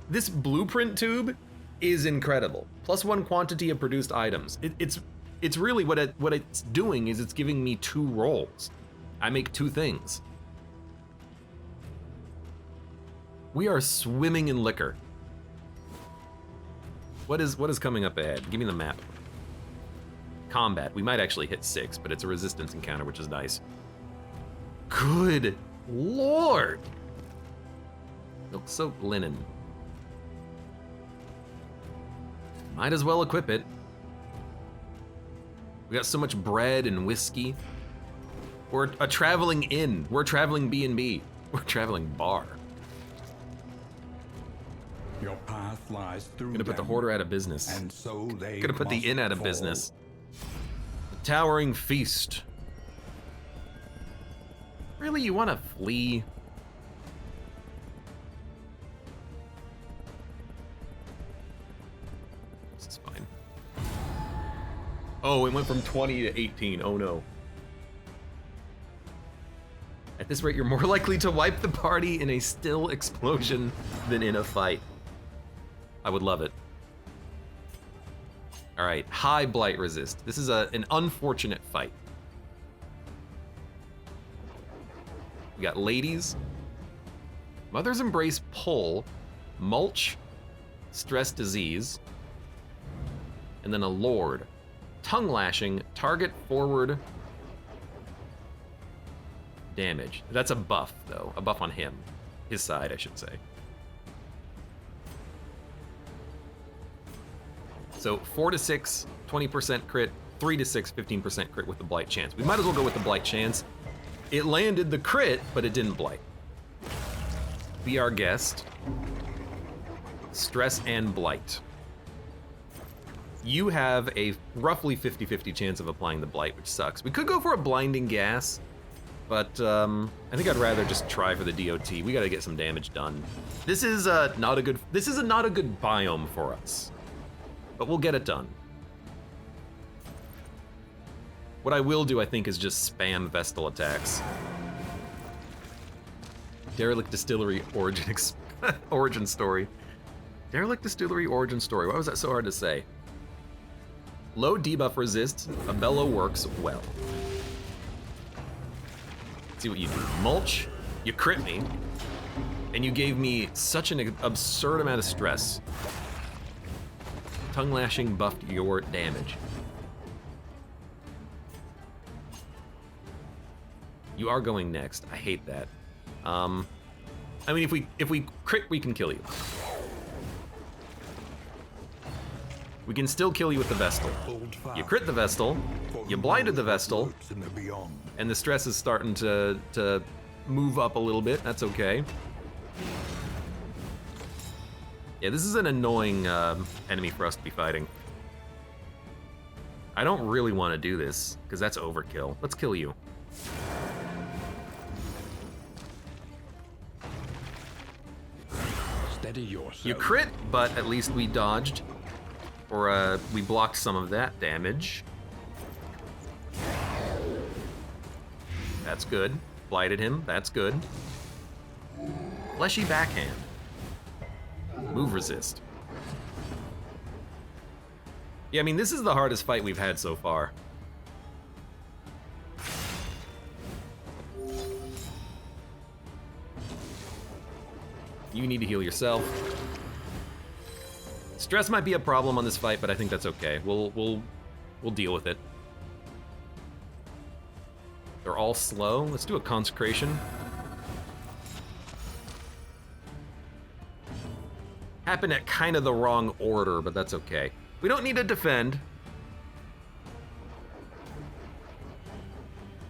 This blueprint tube is incredible. +1 quantity of produced items. It's really what it's doing is it's giving me 2 rolls. I make 2 things. We are swimming in liquor. What is coming up ahead? Give me the map. Combat. We might actually hit 6, but it's a resistance encounter, which is nice. Good Lord. Milk soaked linen. Might as well equip it. We got so much bread and whiskey. We're a traveling inn. We're a traveling B&B. We're a traveling bar. Your path lies through Gonna put the hoarder out of business. And so they Gonna put the must inn out of fall. business. The towering feast. Really, you want to flee? This is fine. Oh, it went from 20 to 18. Oh no. At this rate, you're more likely to wipe the party in a still explosion than in a fight. I would love it. All right, high blight resist. This is an unfortunate fight. We got ladies, Mother's Embrace pull, mulch, stress disease, and then a lord. Tongue lashing, target forward damage. That's a buff though, a buff on him. His side, I should say. So 4 to 6, 20% crit, 3 to 6, 15% crit with the blight chance. We might as well go with the blight chance. It landed the crit, but it didn't blight. Be our guest. Stress and blight. You have a roughly 50-50 chance of applying the blight, which sucks. We could go for a blinding gas, but I think I'd rather just try for the DOT. We gotta get some damage done. This is not a good biome for us, but we'll get it done. What I will do, I think, is just spam Vestal attacks. Derelict Distillery origin story. Derelict Distillery origin story. Why was that so hard to say? Low debuff resist. A bellow works well. Let's see what you do. Mulch. You crit me. And you gave me such an absurd amount of stress. Tongue lashing buffed your damage. You are going next. I hate that. I mean, if we crit, we can kill you. We can still kill you with the Vestal. You crit the Vestal, you blighted the Vestal, and the stress is starting to move up a little bit. That's okay. Yeah, this is an annoying enemy for us to be fighting. I don't really want to do this, because that's overkill. Let's kill you. Steady yourself. You crit, but at least we dodged. Or we blocked some of that damage. That's good. Blighted him, that's good. Fleshy backhand. Move resist. Yeah, I mean, this is the hardest fight we've had so far. You need to heal yourself. Stress might be a problem on this fight, but I think that's okay. We'll deal with it. They're all slow. Let's do a consecration. Happened at kind of the wrong order, but that's okay. We don't need to defend.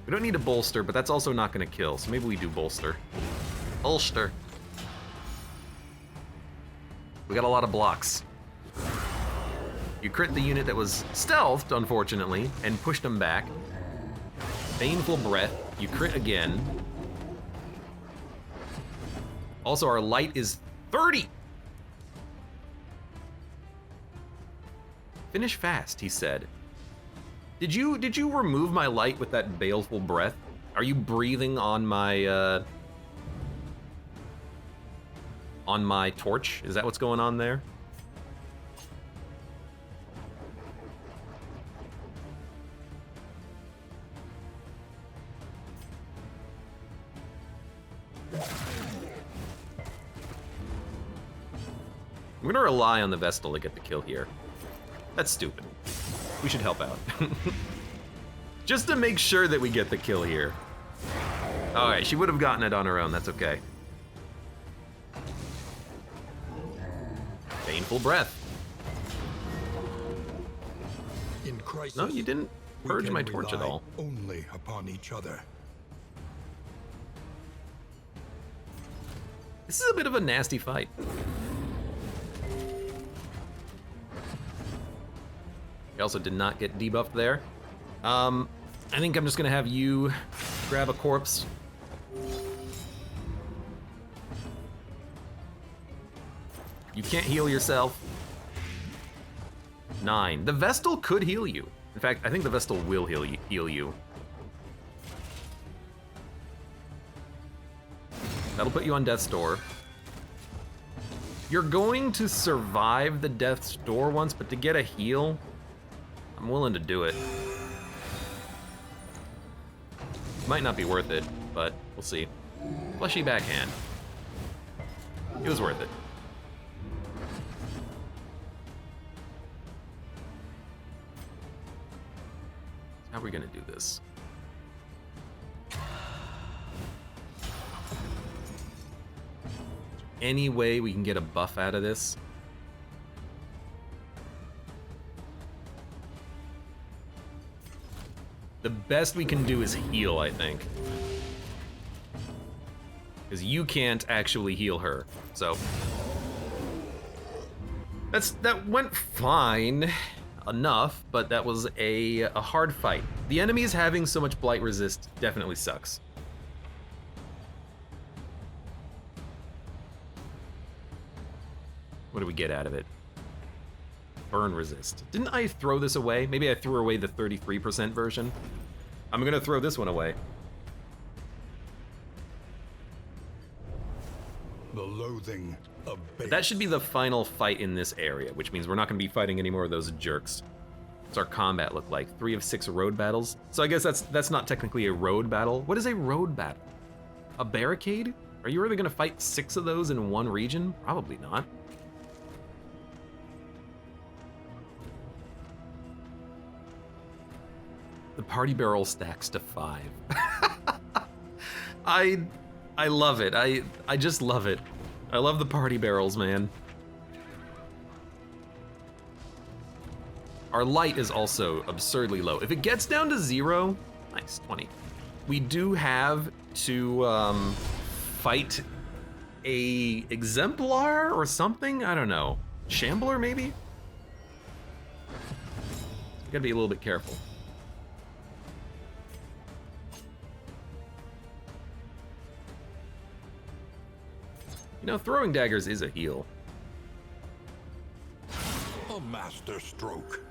We don't need to bolster, but that's also not going to kill, so maybe we do bolster. Bolster. We got a lot of blocks. You crit the unit that was stealthed, unfortunately, and pushed them back. Baneful Breath. You crit again. Also, our light is 30! Finish fast, he said. Did you remove my light with that baleful breath? Are you breathing on my torch? Is that what's going on there? I'm gonna rely on the Vestal to get the kill here. That's stupid. We should help out. Just to make sure that we get the kill here. Alright, she would have gotten it on her own, that's okay. Baneful Breath. In crisis, No, you didn't purge we can my torch at rely all. Only upon each other. This is a bit of a nasty fight. You also did not get debuffed there. I think I'm just gonna have you grab a corpse. You can't heal yourself. 9. The Vestal could heal you. In fact, I think the Vestal will heal you. That'll put you on Death's Door. You're going to survive the Death's Door once, but to get a heal, I'm willing to do it. Might not be worth it, but we'll see. Fleshy backhand. It was worth it. How are we gonna do this? Any way we can get a buff out of this? The best we can do is heal, I think. Because you can't actually heal her. So that went fine enough, but that was a hard fight. The enemies having so much blight resist definitely sucks. What do we get out of it? Burn resist. Didn't I throw this away? Maybe I threw away the 33% version. I'm gonna throw this one away. The loathing of But that should be the final fight in this area, which means we're not gonna be fighting any more of those jerks. What's our combat look like? 3 of 6 road battles? So I guess that's not technically a road battle. What is a road battle? A barricade? Are you really gonna fight 6 of those in one region? Probably not. The party barrel stacks to 5. I love it. I just love it. I love the party barrels, man. Our light is also absurdly low. If it gets down to 0, nice, 20. We do have to fight a exemplar or something? I don't know. Shambler, maybe? We gotta be a little bit careful. You know, throwing daggers is a heal. a master stroke.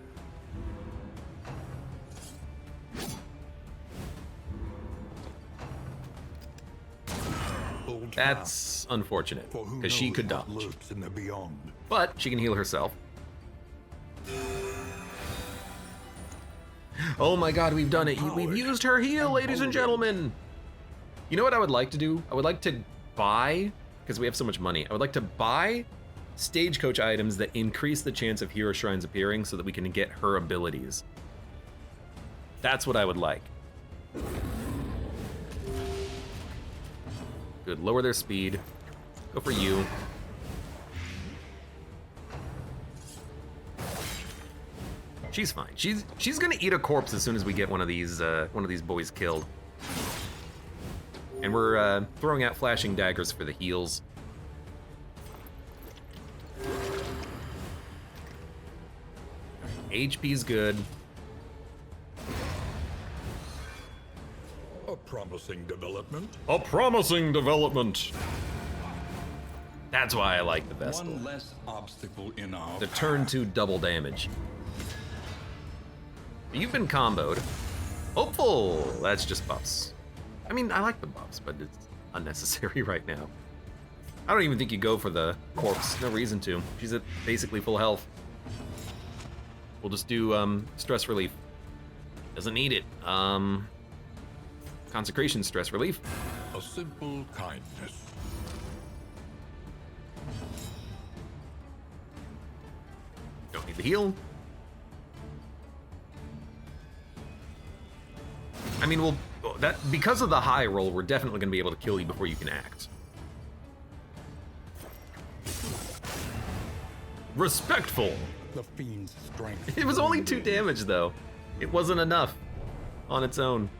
That's unfortunate, because she could dodge. Lurks in the beyond. But she can heal herself. Oh my god, we've done it. We've used her heal, ladies and gentlemen. You know what I would like to do? I would like to buy, because we have so much money, I would like to buy stagecoach items that increase the chance of hero shrines appearing so that we can get her abilities. That's what I would like. Good, lower their speed. Go for you. She's fine. She's gonna eat a corpse as soon as we get one of these boys killed. And we're throwing out flashing daggers for the heals. HP's good. A promising development. A promising development. That's why I like the Vestal. One less obstacle in our The turn 2 double damage. You've been comboed. Hopeful! That's just buffs. I mean, I like the buffs, but it's unnecessary right now. I don't even think you go for the corpse. No reason to. She's at basically full health. We'll just do stress relief. Doesn't need it. Consecration stress relief. A simple kindness. Don't need the heal. I mean, because of the high roll, we're definitely going to be able to kill you before you can act. Respectful. The fiend's strength. It was only 2 damage, though. It wasn't enough on its own.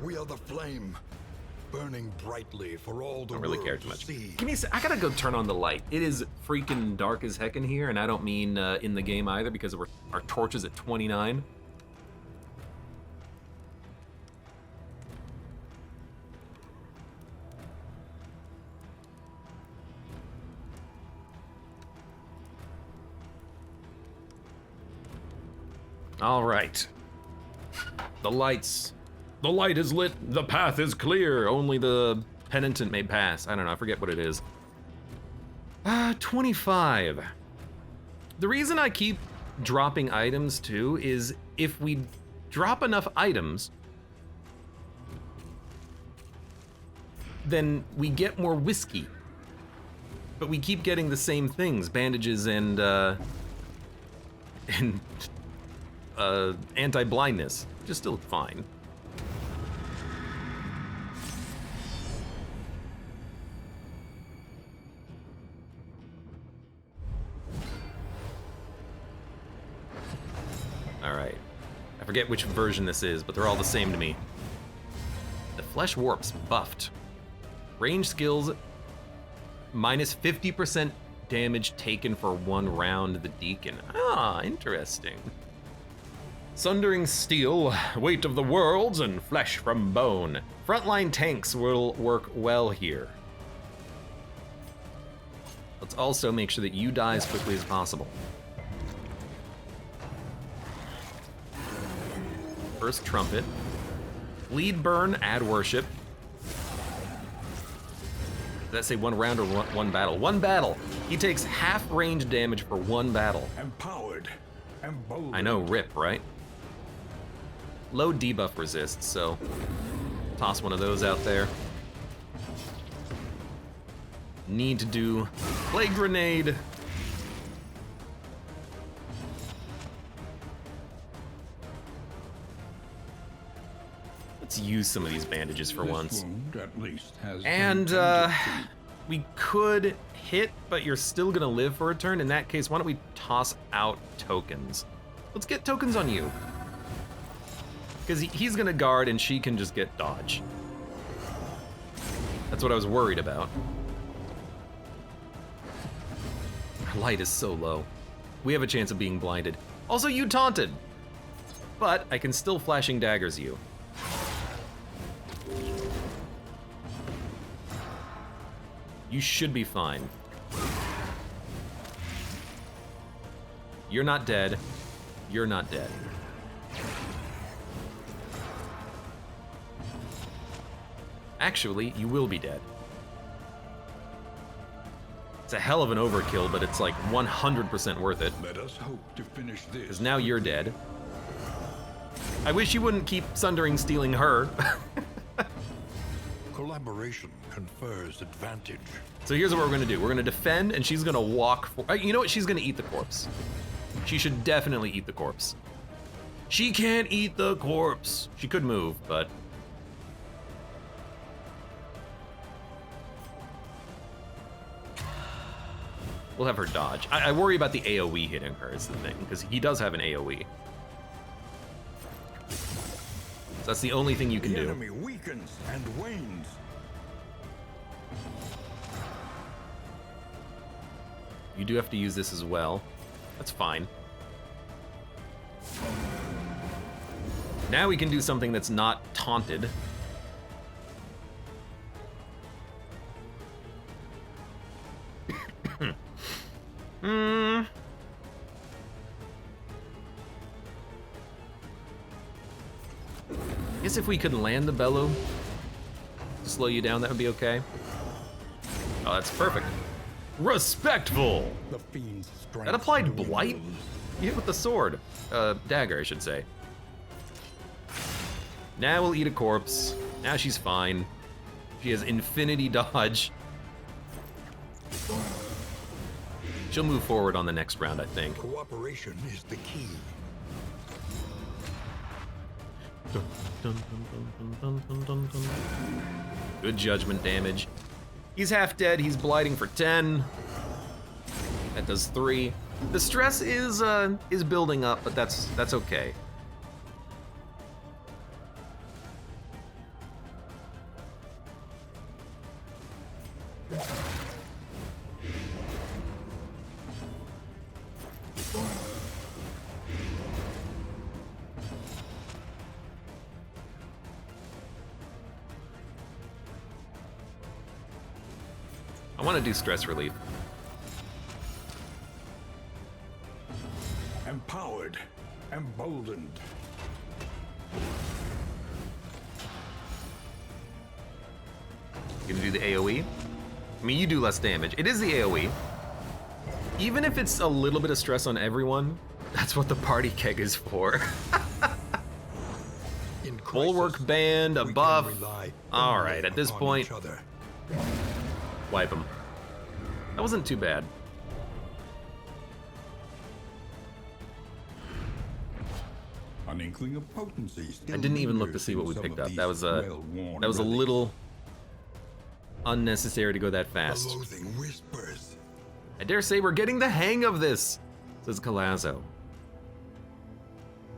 We are the flame, burning brightly for all the Don't really world care too to much. see. Give me a sec. I gotta go turn on the light. It is freaking dark as heck in here, and I don't mean in the game either, because our torch is at 29. All right. The lights. The light is lit. The path is clear. Only the penitent may pass. I don't know. I forget what it is. 25. The reason I keep dropping items too is if we drop enough items, then we get more whiskey. But we keep getting the same things, bandages and anti-blindness, which is still fine. All right. I forget which version this is, but they're all the same to me. The Flesh Warp's buffed. Range skills, minus 50% damage taken for 1 round, the Deacon. Ah, interesting. Sundering Steel, Weight of the Worlds, and Flesh from Bone. Frontline tanks will work well here. Let's also make sure that you die as quickly as possible. First Trumpet. Lead Burn, add Worship. Does that say 1 round or one battle? 1 battle. He takes half range damage for 1 battle. Empowered. Emboldened. I know, rip, right? Low debuff resist, so toss one of those out there. Need to do Plague Grenade. Let's use some of these bandages for This once. wound at least has And been tended to. we could hit, but you're still gonna live for a turn. In that case, why don't we toss out tokens? Let's get tokens on you. Because he's gonna guard and she can just get dodge. That's what I was worried about. Our light is so low. We have a chance of being blinded. Also, you taunted. But I can still flashing daggers you. You should be fine. You're not dead. You're not dead. Actually, you will be dead. It's a hell of an overkill, but it's like 100% worth it. Let us hope to finish this. Because now you're dead. I wish you wouldn't keep Sundering stealing her. Collaboration confers advantage. So here's what we're gonna do. We're gonna defend, and she's gonna walk for... You know what? She's gonna eat the corpse. She should definitely eat the corpse. She can't eat the corpse. She could move, but... We'll have her dodge. I worry about the AoE hitting her is the thing, because he does have an AoE. So that's the only thing you can The do. enemy weakens and wanes. You do have to use this as well. That's fine. Now we can do something that's not taunted. I guess if we could land the bellow to slow you down, that would be okay. Oh, that's perfect. Respectful! The fiend's strength. That applied dwindles. blight? You hit with the sword. Dagger, I should say. Now we'll eat a corpse. Now she's fine. She has infinity dodge. She'll move forward on the next round, I think. Cooperation is the key. Good judgment damage. He's half dead. He's blighting for 10. That does 3. The stress is building up, but that's okay. I want to do stress relief. Empowered. Emboldened. You gonna do the AoE? I mean, you do less damage. It is the AoE. Even if it's a little bit of stress on everyone, that's what the party keg is for. In crisis, Bulwark band, a we can buff. rely All only right, at this upon point, each other. wipe them. That wasn't too bad. An inkling of potency. I didn't even look to see what we picked up. That was a little unnecessary to go that The fast. loathing whispers. I dare say we're getting the hang of this, says Calazzo.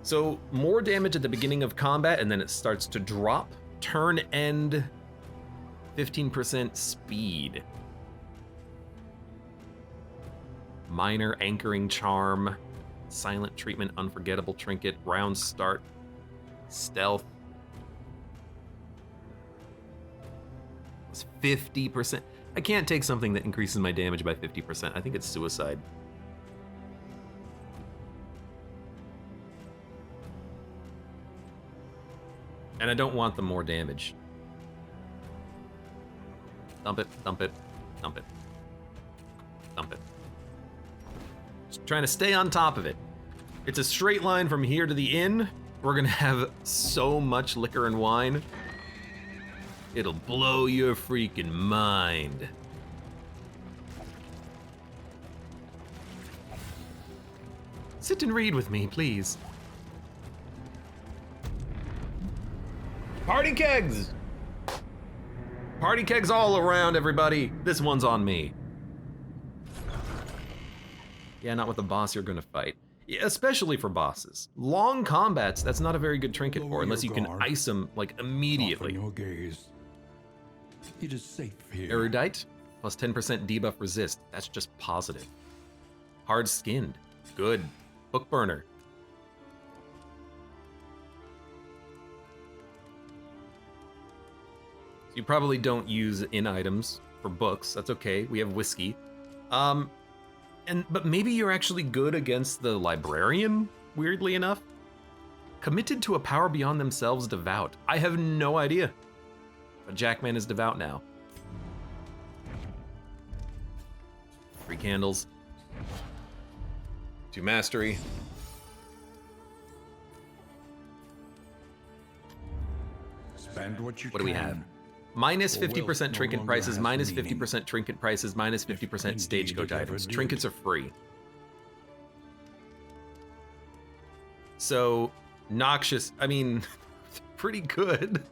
So more damage at the beginning of combat, and then it starts to drop turn end, 15% speed. Minor anchoring charm, silent treatment, unforgettable trinket, round start, stealth. It's 50%. I can't take something that increases my damage by 50%. I think it's suicide. And I don't want the more damage. Dump it, dump it, dump it. Dump it. Just trying to stay on top of it. It's a straight line from here to the inn. We're gonna have so much liquor and wine. It'll blow your freaking mind. Sit and read with me, please. Party kegs! Party kegs all around, everybody. This one's on me. Yeah, not with the boss you're gonna fight. Yeah, especially for bosses. Long combats, that's not a very good trinket for, unless you can ice them, like, immediately. Soften your gaze. It is safe here. Erudite, plus 10% debuff resist. That's just positive. Hard-skinned, good. Book burner. You probably don't use in items for books. That's okay. We have whiskey. But maybe you're actually good against the librarian, weirdly enough. Committed to a power beyond themselves, devout. I have no idea. But Jackman is devout now. 3 candles. 2 mastery. Spend what you What do we have? Minus 50% trinket prices, minus 50% trinket prices, minus 50% stagecoach items. Trinkets are free. So, noxious, I mean, pretty good.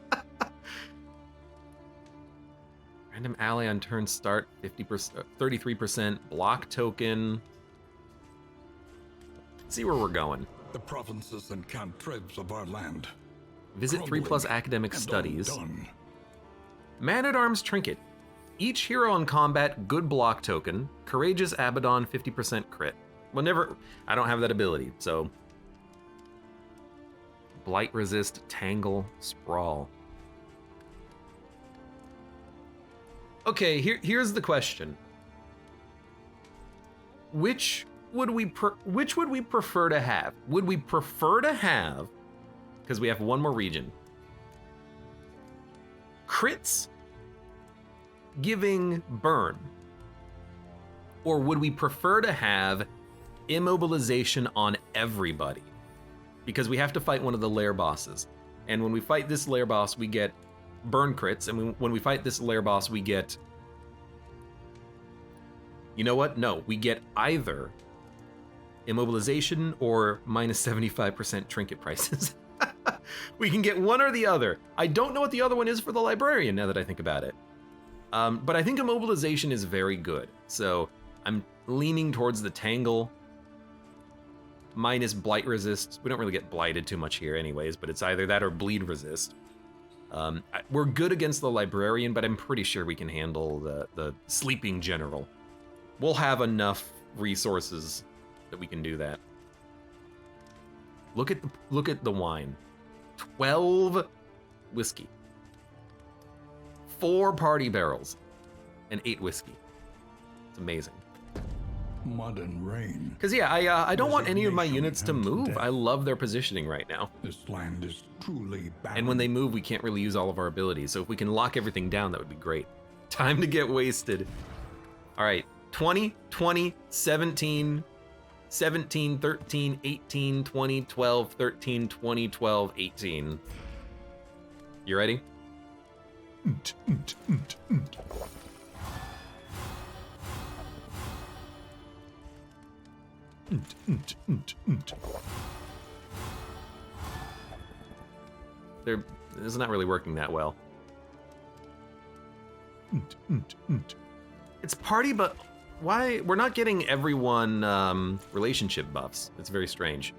Random ally on turn start, 50%, 33%, block token. Let's see where we're going. The provinces and cantrevs of our land. Visit 3+ academic and studies. undone. Man-at-Arms Trinket. Each hero in combat, good block token. Courageous Abaddon, 50% crit. Well, never, I don't have that ability, so. Blight resist, tangle, sprawl. Okay, here's the question. Which would we prefer to have? Would we prefer to have, because we have one more region, crits giving burn? Or would we prefer to have immobilization on everybody? Because we have to fight one of the lair bosses. And when we fight this lair boss, we get burn crits. And when we fight this lair boss, we get... You know what? No, we get either immobilization or minus 75% trinket prices. We can get one or the other. I don't know what the other one is for the librarian now that I think about it. But I think immobilization is very good. So I'm leaning towards the tangle. Minus blight resist. We don't really get blighted too much here anyways, but it's either that or bleed resist. We're good against the librarian, but I'm pretty sure we can handle the sleeping general. We'll have enough resources that we can do that. Look at the wine. 12 whiskey. 4 party barrels. And 8 whiskey. It's amazing. Mud and rain. Because yeah, I don't want any of my units to move. I love their positioning right now. This land is truly bad. And when they move, we can't really use all of our abilities. So if we can lock everything down, that would be great. Time to get wasted. All right, 20, 20, 17, 17, 13, 18, 20, 12, 13, 20, 12, 18. You ready? This is not really working that well. It's party, but why? We're not getting everyone relationship buffs. It's very strange.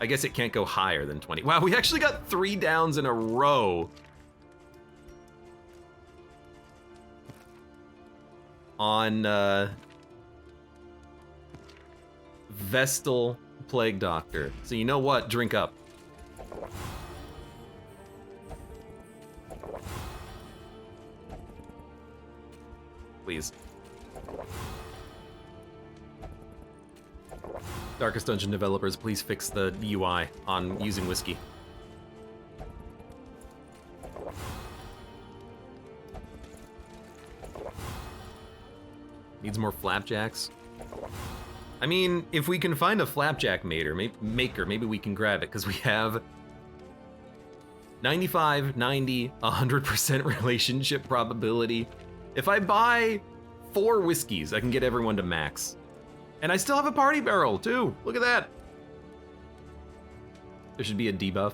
I guess it can't go higher than 20. Wow, we actually got 3 downs in a row. On Vestal Plague Doctor. So you know what? Drink up. Please. Darkest Dungeon developers, please fix the UI on using whiskey. Needs more flapjacks. I mean, if we can find a flapjack maker, maybe we can grab it, because we have 95, 90, 100% relationship probability. If I buy 4 whiskeys, I can get everyone to max. And I still have a party barrel, too. Look at that. There should be a debuff.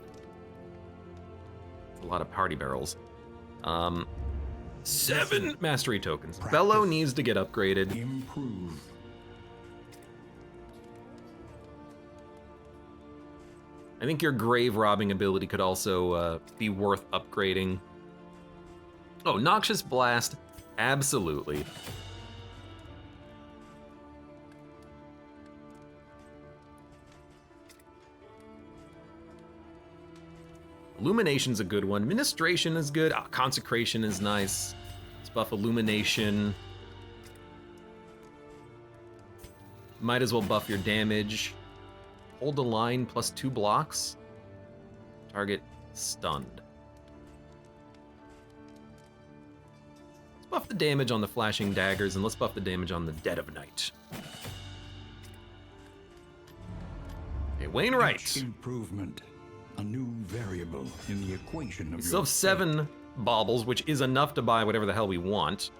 A lot of party barrels. 7 mastery tokens. Bellow needs to get upgraded. Improve. I think your grave robbing ability could also be worth upgrading. Oh, Noxious Blast. Absolutely. Illumination's a good one. Ministration is good. Oh, Consecration is nice. Let's buff Illumination. Might as well buff your damage. Hold the line plus 2 blocks. Target stunned. Let's buff the damage on the flashing daggers, and let's buff the damage on the Dead of Night. Okay, Wainwright. Each improvement, a new variable in the equation of We your still have 7 baubles, which is enough to buy whatever the hell we want.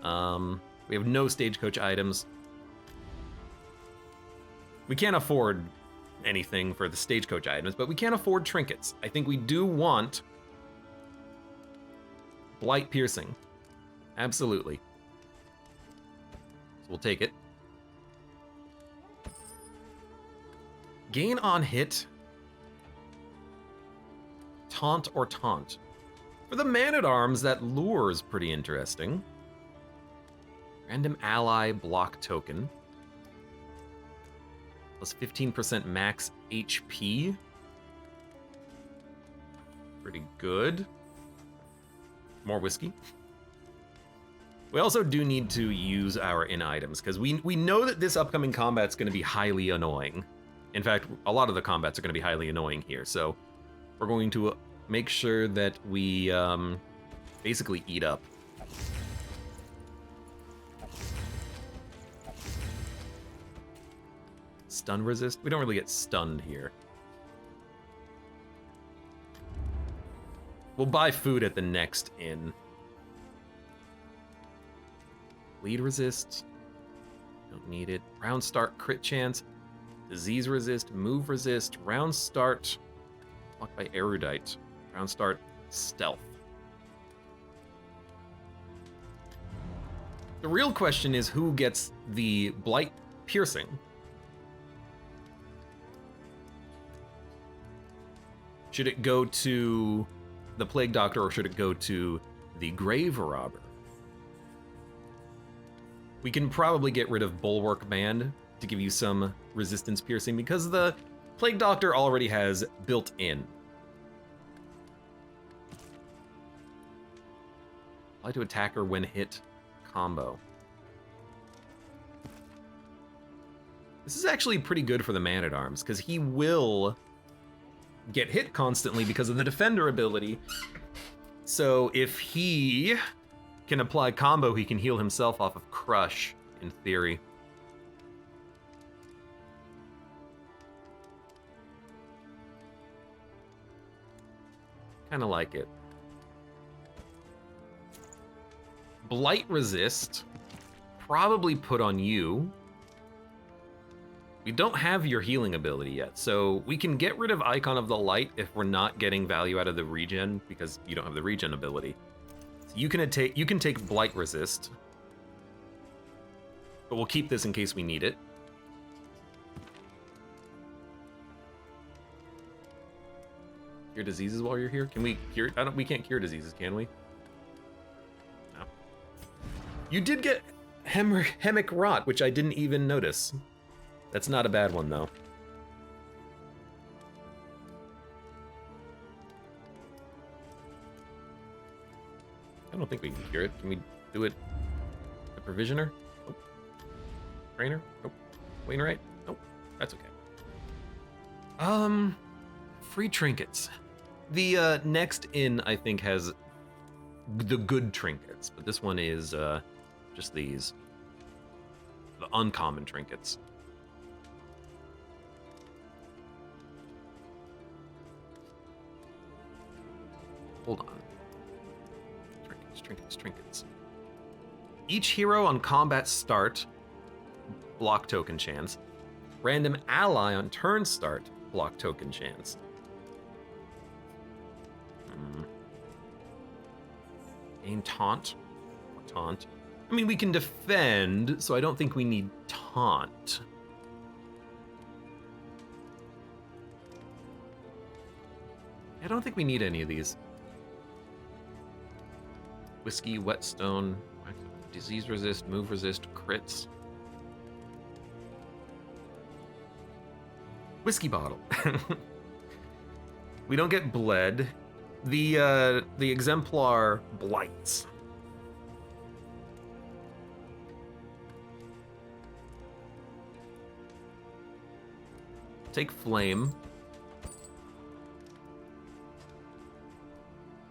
We have no stagecoach items. We can't afford anything for the stagecoach items, but we can't afford trinkets. I think we do want Blight Piercing. Absolutely. So we'll take it. Gain on hit. Taunt or taunt. For the Man-at-Arms, that lure is pretty interesting. Random ally block token. Plus 15% max HP. Pretty good. More whiskey. We also do need to use our in items, because we know that this upcoming combat's going to be highly annoying. In fact, a lot of the combats are going to be highly annoying here, so we're going to make sure that we basically eat up. Stun resist? We don't really get stunned here. We'll buy food at the next inn. Bleed resist. Don't need it. Round start crit chance. Disease resist. Move resist. Round start blocked by erudite. Round start stealth. The real question is who gets the blight piercing. Should it go to the Plague Doctor or should it go to the Grave Robber? We can probably get rid of Bulwark Band to give you some resistance piercing because the Plague Doctor already has built in. Apply to attacker when hit combo. This is actually pretty good for the Man-at-Arms because he will get hit constantly because of the defender ability. So if he can apply combo, he can heal himself off of crush, in theory. Kind of like it. Blight resist, probably put on you. We don't have your healing ability yet, so we can get rid of Icon of the Light if we're not getting value out of the regen because you don't have the regen ability. So you can take Blight resist, but we'll keep this in case we need it. Cure diseases while you're here? Can we cure? We can't cure diseases, can we? No. You did get Hemic Rot, which I didn't even notice. That's not a bad one, though. I don't think we can cure it. Can we do it? The Provisioner? Nope. Trainer? Nope. Wainwright? Nope. That's okay. Free trinkets. The next inn, I think, has the good trinkets, but this one is just these. The uncommon trinkets. Hold on. Trinkets. Each hero on combat start, block token chance. Random ally on turn start, block token chance. Gain taunt. Taunt. I mean, we can defend, so I don't think we need taunt. I don't think we need any of these. Whiskey, whetstone, disease resist, move resist, crits. Whiskey bottle. We don't get bled. The exemplar blights. Take flame.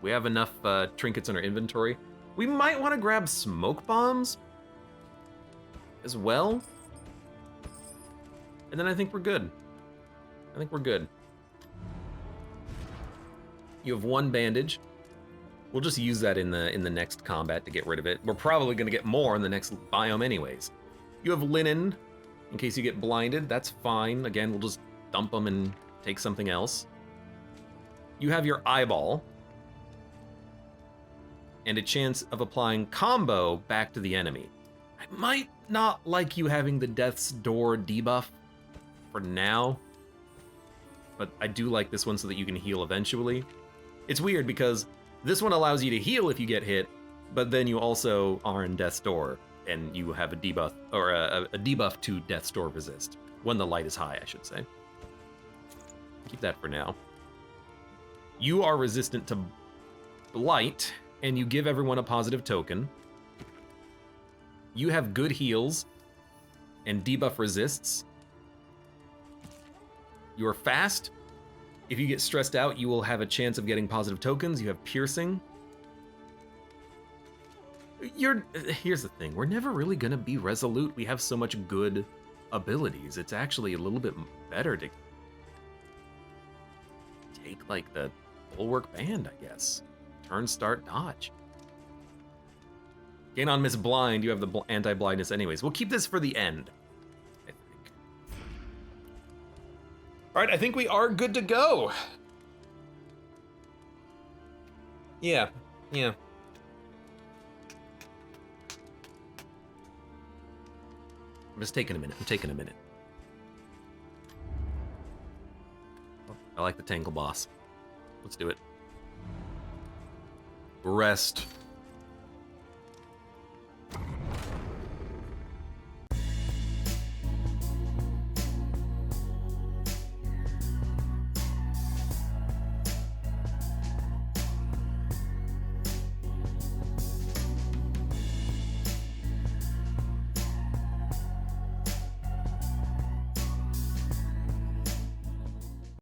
We have enough trinkets in our inventory. We might want to grab smoke bombs as well. And then I think we're good. You have one bandage. We'll just use that in the next combat to get rid of it. We're probably going to get more in the next biome anyways. You have linen in case you get blinded. That's fine. Again, we'll just dump them and take something else. You have your eyeball and a chance of applying combo back to the enemy. I might not like you having the Death's Door debuff for now, but I do like this one so that you can heal eventually. It's weird because this one allows you to heal if you get hit, but then you also are in Death's Door, and you have a debuff, or a debuff to Death's Door resist, when the light is high, I should say. Keep that for now. You are resistant to light, and you give everyone a positive token. You have good heals, and debuff resists. You are fast. If you get stressed out, you will have a chance of getting positive tokens. You have piercing. Here's the thing. We're never really going to be resolute. We have so much good abilities. It's actually a little bit better to take, like, the Bulwark Band, I guess. Turn, start, dodge. Gain on Miss Blind. You have the anti-blindness anyways. We'll keep this for the end, I think. All right, I think we are good to go. Yeah. I'm just taking a minute. I like the Tangle Boss. Let's do it. Rest.